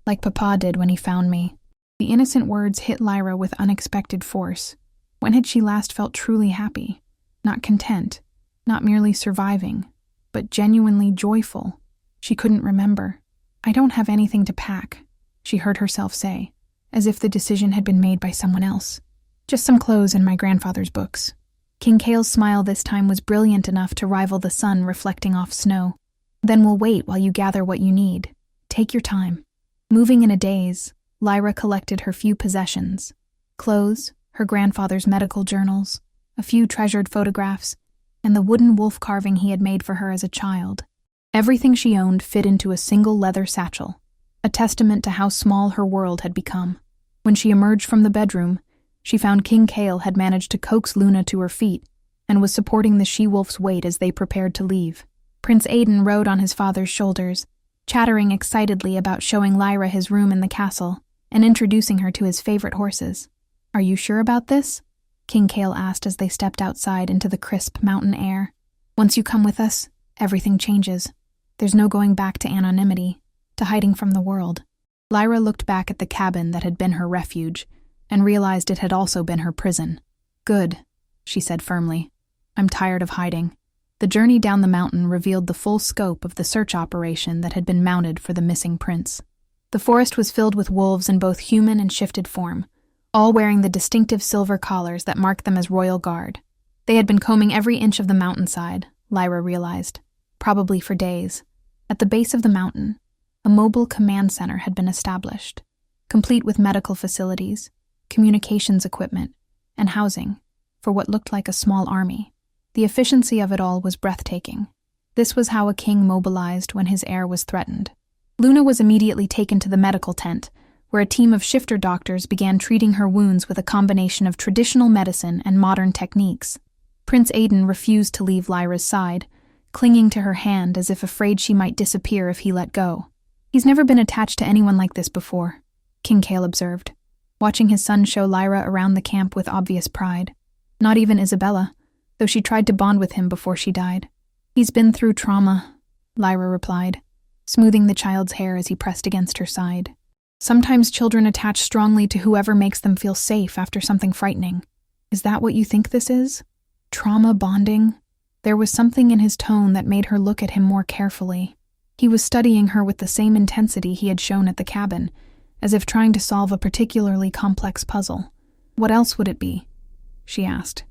like Papa did when he found me." The innocent words hit Lyra with unexpected force. When had she last felt truly happy? Not content, not merely surviving, but genuinely joyful. She couldn't remember. "I don't have anything to pack," she heard herself say, as if the decision had been made by someone else. "Just some clothes and my grandfather's books." King Cale's smile this time was brilliant enough to rival the sun reflecting off snow. "Then we'll wait while you gather what you need. Take your time." Moving in a daze, Lyra collected her few possessions: clothes, her grandfather's medical journals, a few treasured photographs, and the wooden wolf carving he had made for her as a child. Everything she owned fit into a single leather satchel, a testament to how small her world had become. When she emerged from the bedroom, she found King Cale had managed to coax Luna to her feet and was supporting the she-wolf's weight as they prepared to leave. Prince Aiden rode on his father's shoulders, chattering excitedly about showing Lyra his room in the castle and introducing her to his favorite horses. "Are you sure about this?" King Cale asked as they stepped outside into the crisp mountain air. "Once you come with us, everything changes. There's no going back to anonymity, to hiding from the world." Lyra looked back at the cabin that had been her refuge and realized it had also been her prison. "Good," she said firmly. "I'm tired of hiding." The journey down the mountain revealed the full scope of the search operation that had been mounted for the missing prince. The forest was filled with wolves in both human and shifted form, all wearing the distinctive silver collars that marked them as royal guard. They had been combing every inch of the mountainside, Lyra realized, probably for days. At the base of the mountain, a mobile command center had been established, complete with medical facilities, communications equipment, and housing for what looked like a small army. The efficiency of it all was breathtaking. This was how a king mobilized when his heir was threatened. Luna was immediately taken to the medical tent, where a team of shifter doctors began treating her wounds with a combination of traditional medicine and modern techniques. Prince Aiden refused to leave Lyra's side, clinging to her hand as if afraid she might disappear if he let go. "He's never been attached to anyone like this before," King Cale observed, watching his son show Lyra around the camp with obvious pride. "Not even Isabella, though she tried to bond with him before she died." "He's been through trauma," Lyra replied, smoothing the child's hair as he pressed against her side. "Sometimes children attach strongly to whoever makes them feel safe after something frightening. Is that what you think this is? Trauma bonding?" There was something in his tone that made her look at him more carefully. He was studying her with the same intensity he had shown at the cabin, as if trying to solve a particularly complex puzzle. "What else would it be?" she asked.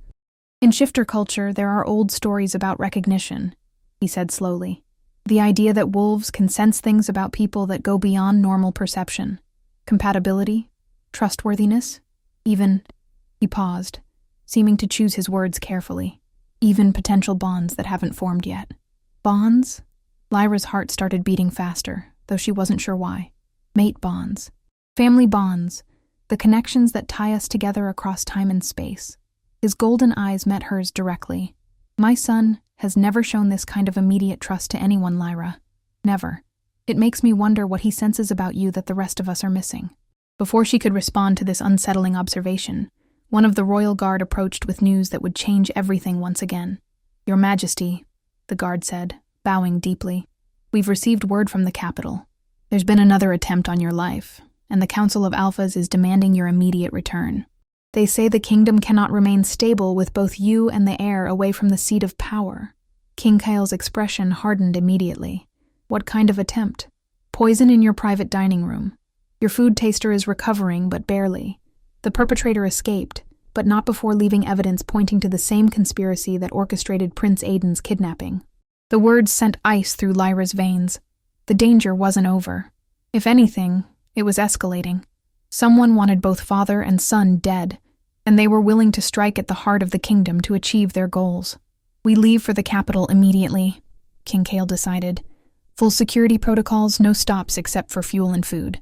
"In shifter culture, there are old stories about recognition," he said slowly. "The idea that wolves can sense things about people that go beyond normal perception. Compatibility, trustworthiness, even—" He paused, seeming to choose his words carefully. "Even potential bonds that haven't formed yet." Bonds? Lyra's heart started beating faster, though she wasn't sure why. Mate bonds. Family bonds. The connections that tie us together across time and space. His golden eyes met hers directly. "My son has never shown this kind of immediate trust to anyone, Lyra. Never. It makes me wonder what he senses about you that the rest of us are missing." Before she could respond to this unsettling observation, one of the royal guard approached with news that would change everything once again. "Your Majesty," the guard said, bowing deeply, "we've received word from the capital. There's been another attempt on your life, and the Council of Alphas is demanding your immediate return. They say the kingdom cannot remain stable with both you and the heir away from the seat of power. King Kyle's expression hardened immediately. What kind of attempt? Poison in your private dining room. Your food taster is recovering, but barely. The perpetrator escaped, but not before leaving evidence pointing to the same conspiracy that orchestrated Prince Aiden's kidnapping. The words sent ice through Lyra's veins. The danger wasn't over. If anything, it was escalating. Someone wanted both father and son dead, and they were willing to strike at the heart of the kingdom to achieve their goals. We leave for the capital immediately, King Kale decided. Full security protocols, no stops except for fuel and food.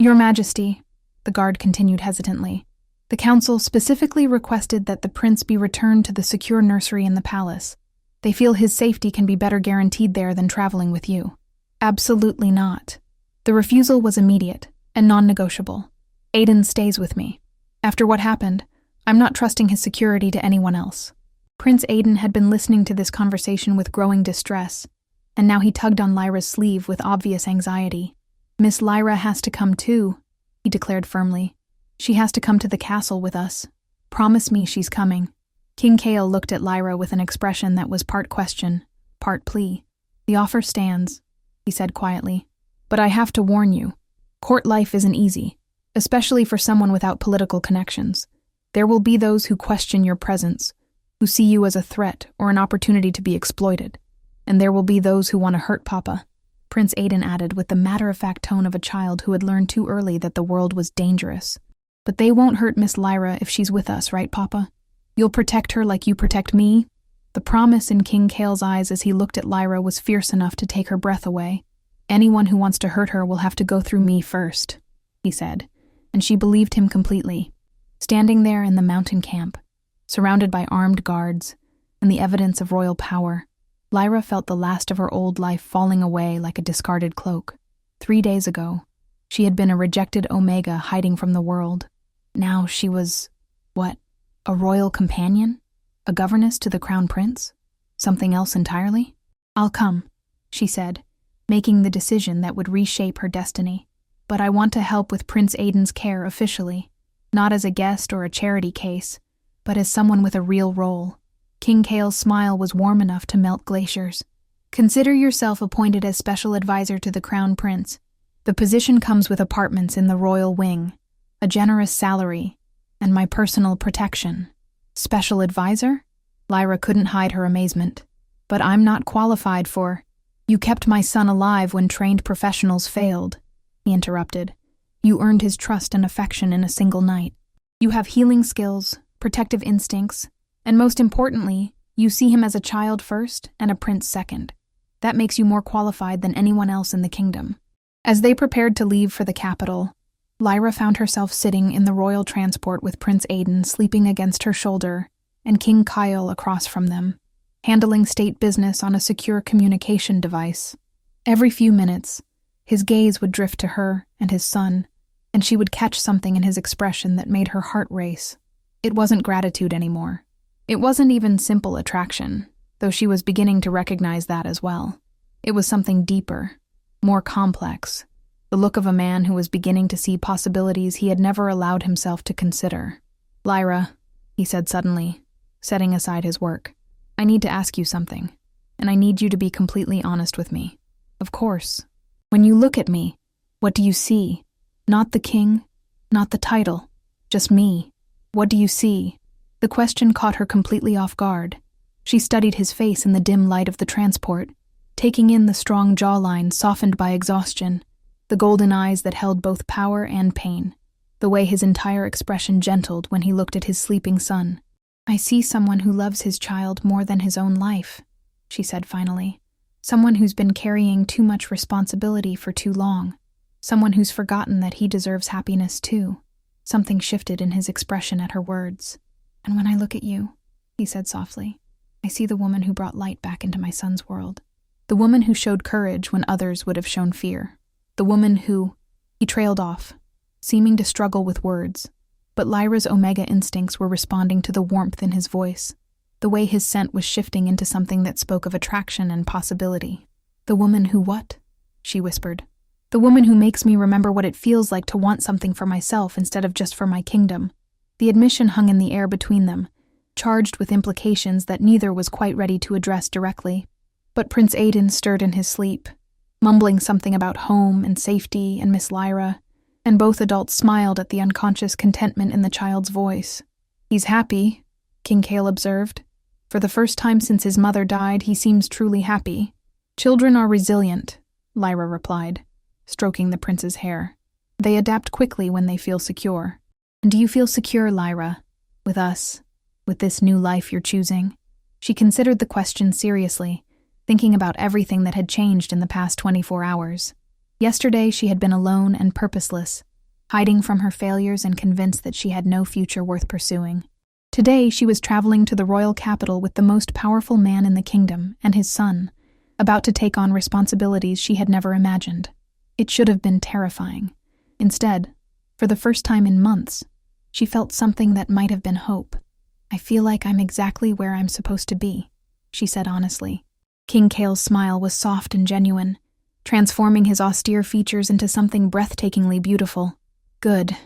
Your Majesty, the guard continued hesitantly. The council specifically requested that the prince be returned to the secure nursery in the palace. They feel his safety can be better guaranteed there than traveling with you. Absolutely not. The refusal was immediate and non-negotiable. Aiden stays with me. After what happened, I'm not trusting his security to anyone else. Prince Aiden had been listening to this conversation with growing distress, and now he tugged on Lyra's sleeve with obvious anxiety. Miss Lyra has to come too, he declared firmly. She has to come to the castle with us. Promise me she's coming. King Kale looked at Lyra with an expression that was part question, part plea. The offer stands, he said quietly. But I have to warn you, court life isn't easy, especially for someone without political connections. There will be those who question your presence, who see you as a threat or an opportunity to be exploited. And there will be those who want to hurt Papa, Prince Aiden added with the matter-of-fact tone of a child who had learned too early that the world was dangerous. But they won't hurt Miss Lyra if she's with us, right, Papa? You'll protect her like you protect me? The promise in King Kale's eyes as he looked at Lyra was fierce enough to take her breath away. Anyone who wants to hurt her will have to go through me first, he said, and she believed him completely. Standing there in the mountain camp, surrounded by armed guards and the evidence of royal power, Lyra felt the last of her old life falling away like a discarded cloak. 3 days ago, she had been a rejected Omega hiding from the world. Now she was, what, a royal companion? A governess to the crown prince? Something else entirely? I'll come, she said, making the decision that would reshape her destiny. But I want to help with Prince Aiden's care officially, not as a guest or a charity case, but as someone with a real role. King Kale's smile was warm enough to melt glaciers. Consider yourself appointed as special advisor to the crown prince. The position comes with apartments in the royal wing, a generous salary, and my personal protection. Special advisor? Lyra couldn't hide her amazement. But I'm not qualified for... You kept my son alive when trained professionals failed, he interrupted. You earned his trust and affection in a single night. You have healing skills, protective instincts, and most importantly, you see him as a child first and a prince second. That makes you more qualified than anyone else in the kingdom. As they prepared to leave for the capital, Lyra found herself sitting in the royal transport with Prince Aiden sleeping against her shoulder and King Kyle across from them, handling state business on a secure communication device. Every few minutes, his gaze would drift to her and his son, and she would catch something in his expression that made her heart race. It wasn't gratitude anymore. It wasn't even simple attraction, though she was beginning to recognize that as well. It was something deeper, more complex, the look of a man who was beginning to see possibilities he had never allowed himself to consider. Lyra, he said suddenly, setting aside his work, I need to ask you something, and I need you to be completely honest with me. Of course. When you look at me, what do you see? Not the king, not the title, just me. What do you see? The question caught her completely off guard. She studied his face in the dim light of the transport, taking in the strong jawline softened by exhaustion, the golden eyes that held both power and pain, the way his entire expression gentled when he looked at his sleeping son. I see someone who loves his child more than his own life, she said finally. Someone who's been carrying too much responsibility for too long. Someone who's forgotten that he deserves happiness too. Something shifted in his expression at her words. And when I look at you, he said softly, I see the woman who brought light back into my son's world. The woman who showed courage when others would have shown fear. The woman who... He trailed off, seeming to struggle with words. But Lyra's Omega instincts were responding to the warmth in his voice, the way his scent was shifting into something that spoke of attraction and possibility. The woman who what? She whispered. The woman who makes me remember what it feels like to want something for myself instead of just for my kingdom. The admission hung in the air between them, charged with implications that neither was quite ready to address directly. But Prince Aidan stirred in his sleep, mumbling something about home and safety and Miss Lyra, and both adults smiled at the unconscious contentment in the child's voice. "He's happy," King Cale observed. "For the first time since his mother died, he seems truly happy." "Children are resilient," Lyra replied, stroking the prince's hair. "They adapt quickly when they feel secure." "And do you feel secure, Lyra? With us? With this new life you're choosing?" She considered the question seriously, thinking about everything that had changed in the past 24 hours. Yesterday she had been alone and purposeless, hiding from her failures and convinced that she had no future worth pursuing. Today she was traveling to the royal capital with the most powerful man in the kingdom and his son, about to take on responsibilities she had never imagined. It should have been terrifying. Instead, for the first time in months, she felt something that might have been hope. "I feel like I'm exactly where I'm supposed to be," she said honestly. King Cale's smile was soft and genuine, transforming his austere features into something breathtakingly beautiful. "Good,"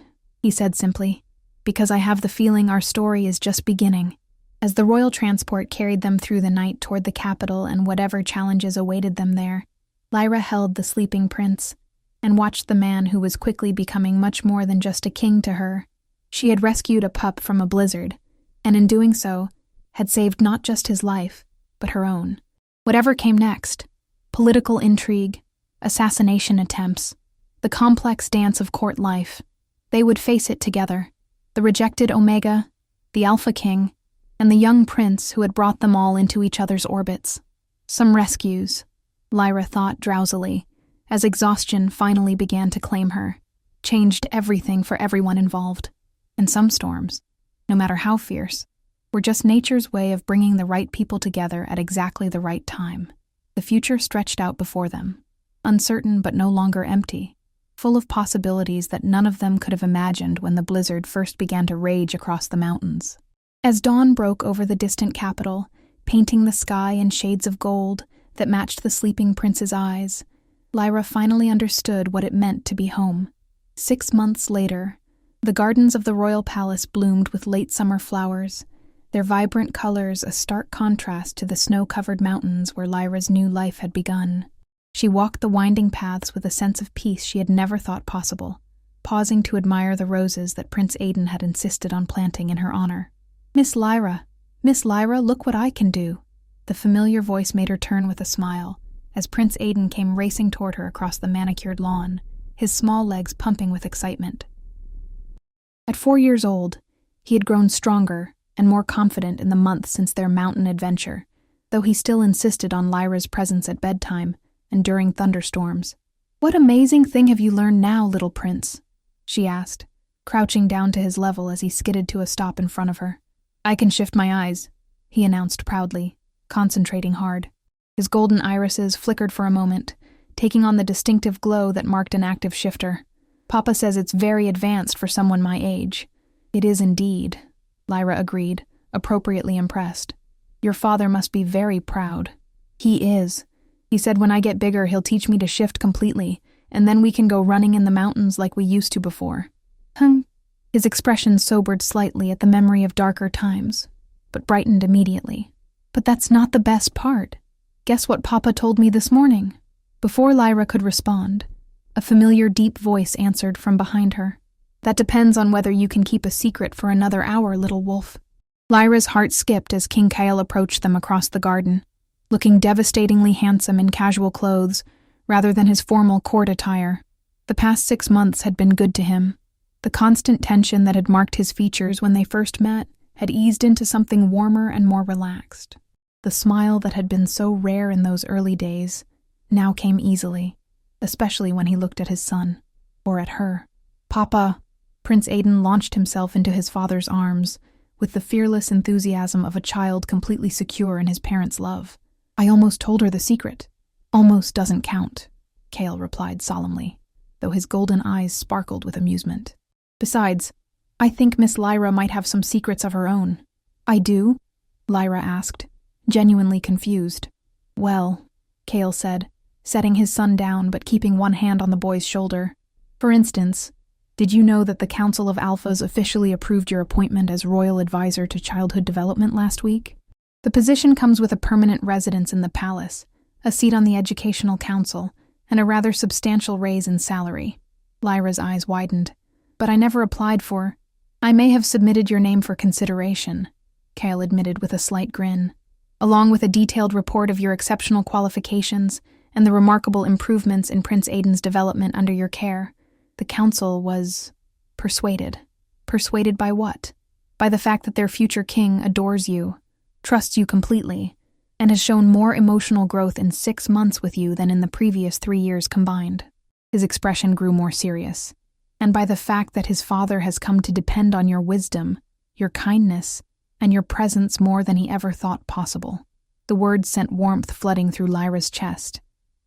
he said simply, "because I have the feeling our story is just beginning." As the royal transport carried them through the night toward the capital and whatever challenges awaited them there, Lyra held the sleeping prince and watched the man who was quickly becoming much more than just a king to her. She had rescued a pup from a blizzard, and in doing so, had saved not just his life, but her own. Whatever came next, political intrigue, assassination attempts, the complex dance of court life, they would face it together. The rejected Omega, the Alpha King, and the young prince who had brought them all into each other's orbits. Some rescues, Lyra thought drowsily, as exhaustion finally began to claim her, changed everything for everyone involved. And some storms, no matter how fierce, were just nature's way of bringing the right people together at exactly the right time. The future stretched out before them, uncertain but no longer empty, full of possibilities that none of them could have imagined when the blizzard first began to rage across the mountains. As dawn broke over the distant capital, painting the sky in shades of gold that matched the sleeping prince's eyes, Lyra finally understood what it meant to be home. 6 months later, the gardens of the royal palace bloomed with late summer flowers, their vibrant colors a stark contrast to the snow-covered mountains where Lyra's new life had begun. She walked the winding paths with a sense of peace she had never thought possible, pausing to admire the roses that Prince Aidan had insisted on planting in her honor. Miss Lyra, look what I can do." The familiar voice made her turn with a smile, as Prince Aidan came racing toward her across the manicured lawn, his small legs pumping with excitement. At 4 years old, he had grown stronger and more confident in the months since their mountain adventure, though he still insisted on Lyra's presence at bedtime and during thunderstorms. "What amazing thing have you learned now, little prince?" she asked, crouching down to his level as he skidded to a stop in front of her. "I can shift my eyes," he announced proudly, concentrating hard. His golden irises flickered for a moment, taking on the distinctive glow that marked an active shifter. "Papa says it's very advanced for someone my age." "It is indeed," Lyra agreed, appropriately impressed. "Your father must be very proud." "He is. He said when I get bigger he'll teach me to shift completely, and then we can go running in the mountains like we used to before." His expression sobered slightly at the memory of darker times, but brightened immediately. "But that's not the best part. Guess what Papa told me this morning?" Before Lyra could respond, a familiar deep voice answered from behind her. "That depends on whether you can keep a secret for another hour, little wolf." Lyra's heart skipped as King Cale approached them across the garden, looking devastatingly handsome in casual clothes rather than his formal court attire. The past 6 months had been good to him. The constant tension that had marked his features when they first met had eased into something warmer and more relaxed. The smile that had been so rare in those early days now came easily, especially when he looked at his son, or at her. "Papa!" Prince Aidan launched himself into his father's arms, with the fearless enthusiasm of a child completely secure in his parents' love. "I almost told her the secret." "Almost doesn't count," Cale replied solemnly, though his golden eyes sparkled with amusement. "Besides, I think Miss Lyra might have some secrets of her own." "I do?" Lyra asked, genuinely confused. "Well," Cale said, setting his son down but keeping one hand on the boy's shoulder. For instance, did you know that the Council of Alphas officially approved your appointment as Royal Advisor to Childhood Development last week? The position comes with a permanent residence in the palace, a seat on the Educational Council, and a rather substantial raise in salary. Lyra's eyes widened. But I never applied for. I may have submitted your name for consideration, Kale admitted with a slight grin. Along with a detailed report of your exceptional qualifications and the remarkable improvements in Prince Aiden's development under your care, the council was persuaded. Persuaded by what? By the fact that their future king adores you, trusts you completely, and has shown more emotional growth in 6 months with you than in the previous 3 years combined. His expression grew more serious. And by the fact that his father has come to depend on your wisdom, your kindness, and your presence more than he ever thought possible. The words sent warmth flooding through Lyra's chest.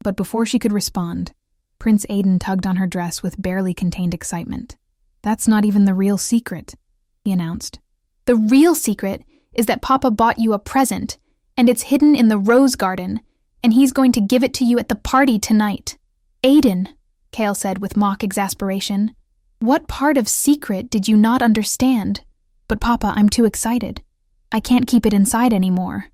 But before she could respond, Prince Aiden tugged on her dress with barely contained excitement. "That's not even the real secret," he announced. "The real secret is that Papa bought you a present, and it's hidden in the rose garden, and he's going to give it to you at the party tonight." "Aiden," Kale said with mock exasperation, "what part of secret did you not understand?" "But Papa, I'm too excited. I can't keep it inside anymore."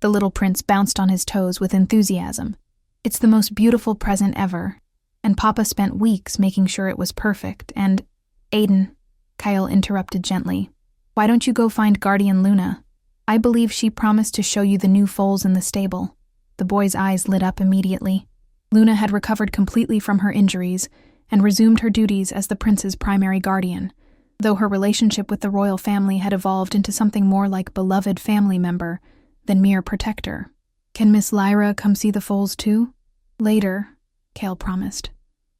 The little prince bounced on his toes with enthusiasm. "It's the most beautiful present ever, and Papa spent weeks making sure it was perfect, and—" "Aiden," Kyle interrupted gently, "why don't you go find Guardian Luna? I believe she promised to show you the new foals in the stable." The boy's eyes lit up immediately. Luna had recovered completely from her injuries and resumed her duties as the prince's primary guardian, though her relationship with the royal family had evolved into something more like beloved family member than mere protector. "Can Miss Lyra come see the foals too?" "Later," Kale promised.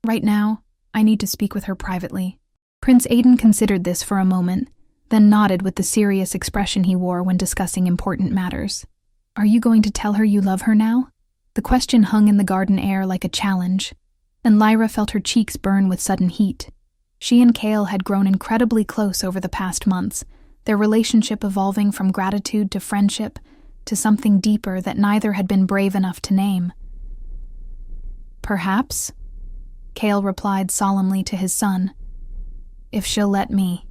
"Right now, I need to speak with her privately." Prince Aiden considered this for a moment, then nodded with the serious expression he wore when discussing important matters. "Are you going to tell her you love her now?" The question hung in the garden air like a challenge, and Lyra felt her cheeks burn with sudden heat. She and Kale had grown incredibly close over the past months, their relationship evolving from gratitude to friendship to something deeper that neither had been brave enough to name. "Perhaps," Kale replied solemnly to his son, "if she'll let me."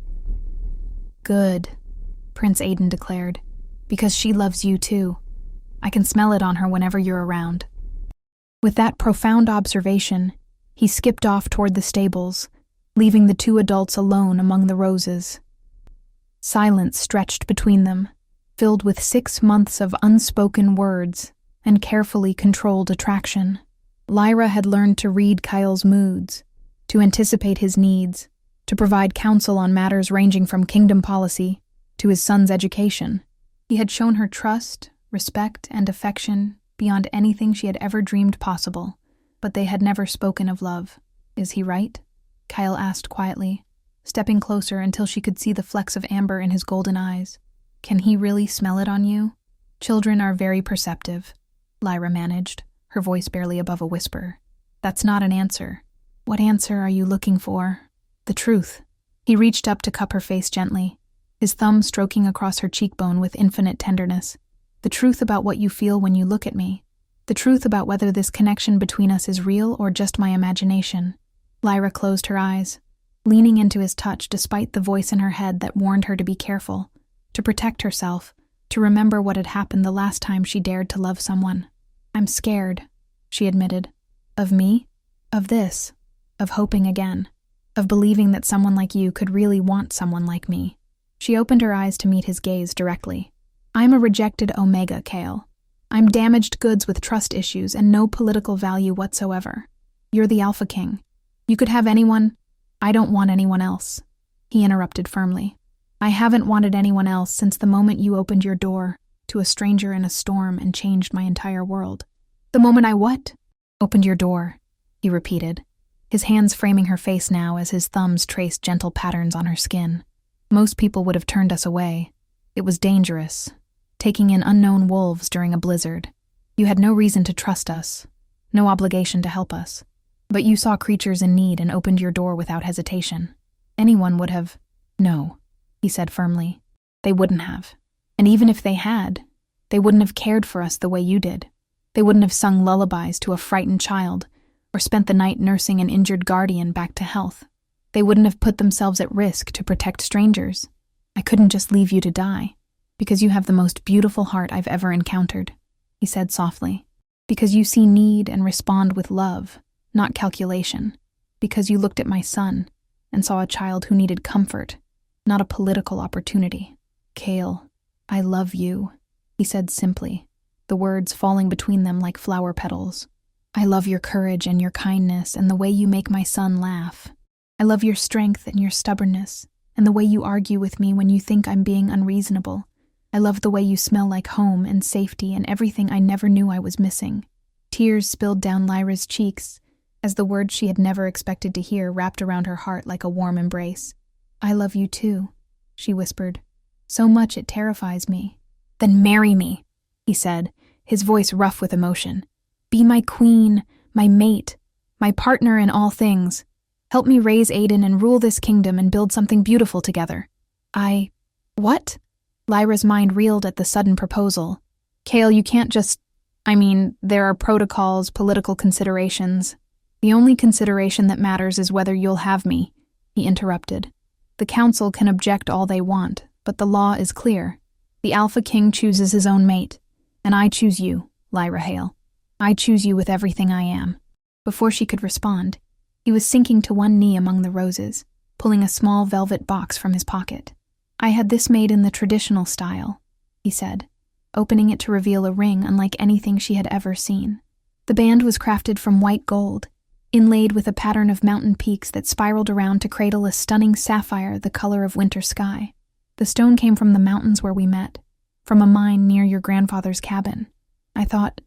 "Good," Prince Aiden declared, "because she loves you too. I can smell it on her whenever you're around." With that profound observation, he skipped off toward the stables, leaving the two adults alone among the roses. Silence stretched between them, filled with 6 months of unspoken words and carefully controlled attraction. Lyra had learned to read Kyle's moods, to anticipate his needs, to provide counsel on matters ranging from kingdom policy to his son's education. He had shown her trust, respect, and affection beyond anything she had ever dreamed possible, but they had never spoken of love. "Is he right?" Kyle asked quietly, stepping closer until she could see the flecks of amber in his golden eyes. "Can he really smell it on you?" "Children are very perceptive," Lyra managed, her voice barely above a whisper. "That's not an answer." "What answer are you looking for?" "The truth." He reached up to cup her face gently, his thumb stroking across her cheekbone with infinite tenderness. "The truth about what you feel when you look at me. The truth about whether this connection between us is real or just my imagination." Lyra closed her eyes, leaning into his touch despite the voice in her head that warned her to be careful, to protect herself, to remember what had happened the last time she dared to love someone. "I'm scared," she admitted. "Of me? Of this? Of hoping again? Of believing that someone like you could really want someone like me?" She opened her eyes to meet his gaze directly. "I'm a rejected Omega, Kale. I'm damaged goods with trust issues and no political value whatsoever. You're the Alpha King. You could have anyone. I don't want anyone else," he interrupted firmly. "I haven't wanted anyone else since the moment you opened your door to a stranger in a storm and changed my entire world." "The moment I what?" "Opened your door," he repeated, his hands framing her face now as his thumbs traced gentle patterns on her skin. "Most people would have turned us away. It was dangerous, taking in unknown wolves during a blizzard. You had no reason to trust us, no obligation to help us. But you saw creatures in need and opened your door without hesitation. Anyone would have—" "No," he said firmly. "They wouldn't have. And even if they had, they wouldn't have cared for us the way you did. They wouldn't have sung lullabies to a frightened child or spent the night nursing an injured guardian back to health. They wouldn't have put themselves at risk to protect strangers. I couldn't just leave you to die, because you have the most beautiful heart I've ever encountered, he said softly. Because you see need and respond with love, not calculation. Because you looked at my son and saw a child who needed comfort, not a political opportunity. Cale, I love you, he said simply, the words falling between them like flower petals. I love your courage and your kindness and the way you make my son laugh. I love your strength and your stubbornness and the way you argue with me when you think I'm being unreasonable. I love the way you smell like home and safety and everything I never knew I was missing. Tears spilled down Lyra's cheeks as the words she had never expected to hear wrapped around her heart like a warm embrace. I love you too, she whispered. So much it terrifies me. Then marry me, he said, his voice rough with emotion. Be my queen, my mate, my partner in all things. Help me raise Aiden and rule this kingdom and build something beautiful together. What? Lyra's mind reeled at the sudden proposal. Cale, you can't just... there are protocols, political considerations. The only consideration that matters is whether you'll have me, he interrupted. The council can object all they want, but the law is clear. The Alpha King chooses his own mate, and I choose you, Lyra Hale. I choose you with everything I am. Before she could respond, he was sinking to one knee among the roses, pulling a small velvet box from his pocket. I had this made in the traditional style, he said, opening it to reveal a ring unlike anything she had ever seen. The band was crafted from white gold, inlaid with a pattern of mountain peaks that spiraled around to cradle a stunning sapphire the color of winter sky. The stone came from the mountains where we met, from a mine near your grandfather's cabin. I thought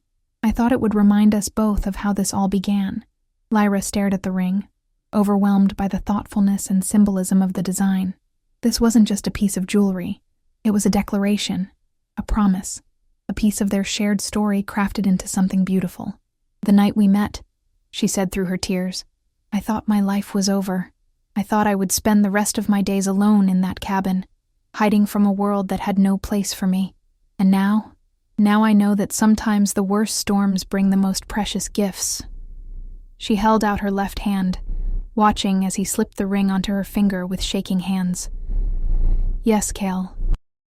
it would remind us both of how this all began. Lyra stared at the ring, overwhelmed by the thoughtfulness and symbolism of the design. This wasn't just a piece of jewelry. It was a declaration, a promise, a piece of their shared story crafted into something beautiful. The night we met, she said through her tears, I thought my life was over. I thought I would spend the rest of my days alone in that cabin, hiding from a world that had no place for me. And now I know that sometimes the worst storms bring the most precious gifts. She held out her left hand, watching as he slipped the ring onto her finger with shaking hands. Yes, Cale.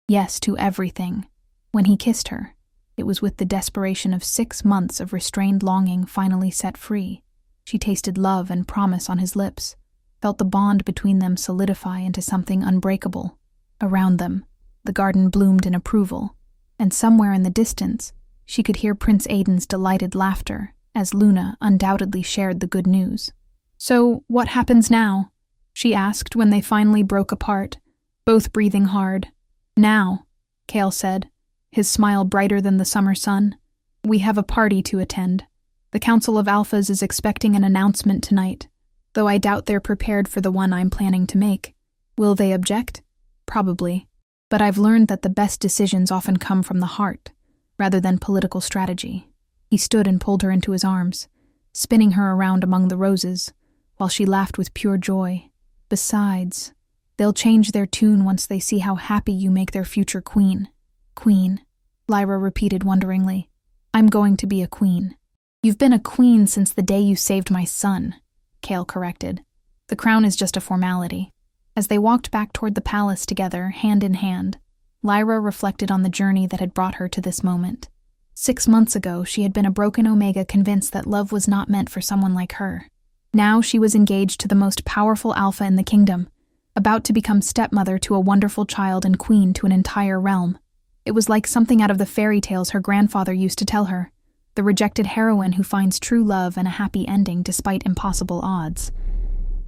Yes to everything. When he kissed her, it was with the desperation of 6 months of restrained longing finally set free. She tasted love and promise on his lips, felt the bond between them solidify into something unbreakable. Around them, the garden bloomed in approval, and somewhere in the distance, she could hear Prince Aiden's delighted laughter as Luna undoubtedly shared the good news. So, what happens now? She asked when they finally broke apart, both breathing hard. Now, Cale said, his smile brighter than the summer sun. We have a party to attend. The Council of Alphas is expecting an announcement tonight, though I doubt they're prepared for the one I'm planning to make. Will they object? Probably. But I've learned that the best decisions often come from the heart, rather than political strategy. He stood and pulled her into his arms, spinning her around among the roses, while she laughed with pure joy. Besides, they'll change their tune once they see how happy you make their future queen. Queen, Lyra repeated wonderingly. I'm going to be a queen. You've been a queen since the day you saved my son, Cale corrected. The crown is just a formality. As they walked back toward the palace together, hand in hand, Lyra reflected on the journey that had brought her to this moment. 6 months ago, she had been a broken Omega convinced that love was not meant for someone like her. Now she was engaged to the most powerful Alpha in the kingdom, about to become stepmother to a wonderful child and queen to an entire realm. It was like something out of the fairy tales her grandfather used to tell her, the rejected heroine who finds true love and a happy ending despite impossible odds.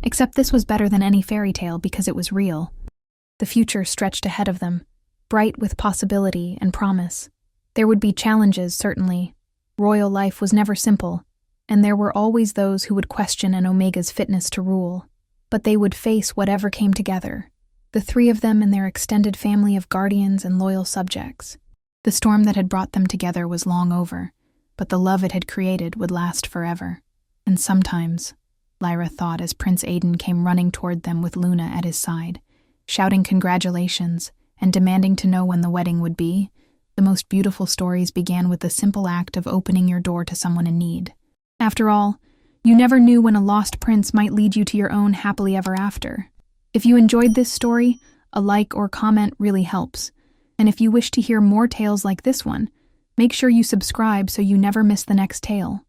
Except this was better than any fairy tale because it was real. The future stretched ahead of them, bright with possibility and promise. There would be challenges, certainly. Royal life was never simple, and there were always those who would question an Omega's fitness to rule. But they would face whatever came together, the 3 of them and their extended family of guardians and loyal subjects. The storm that had brought them together was long over, but the love it had created would last forever. And sometimes, Lyra thought as Prince Aiden came running toward them with Luna at his side, shouting congratulations and demanding to know when the wedding would be, The most beautiful stories began with the simple act of opening your door to someone in need. After all, you never knew when a lost prince might lead you to your own happily ever after. If you enjoyed this story, a like or comment really helps. And if you wish to hear more tales like this one, make sure you subscribe so you never miss the next tale.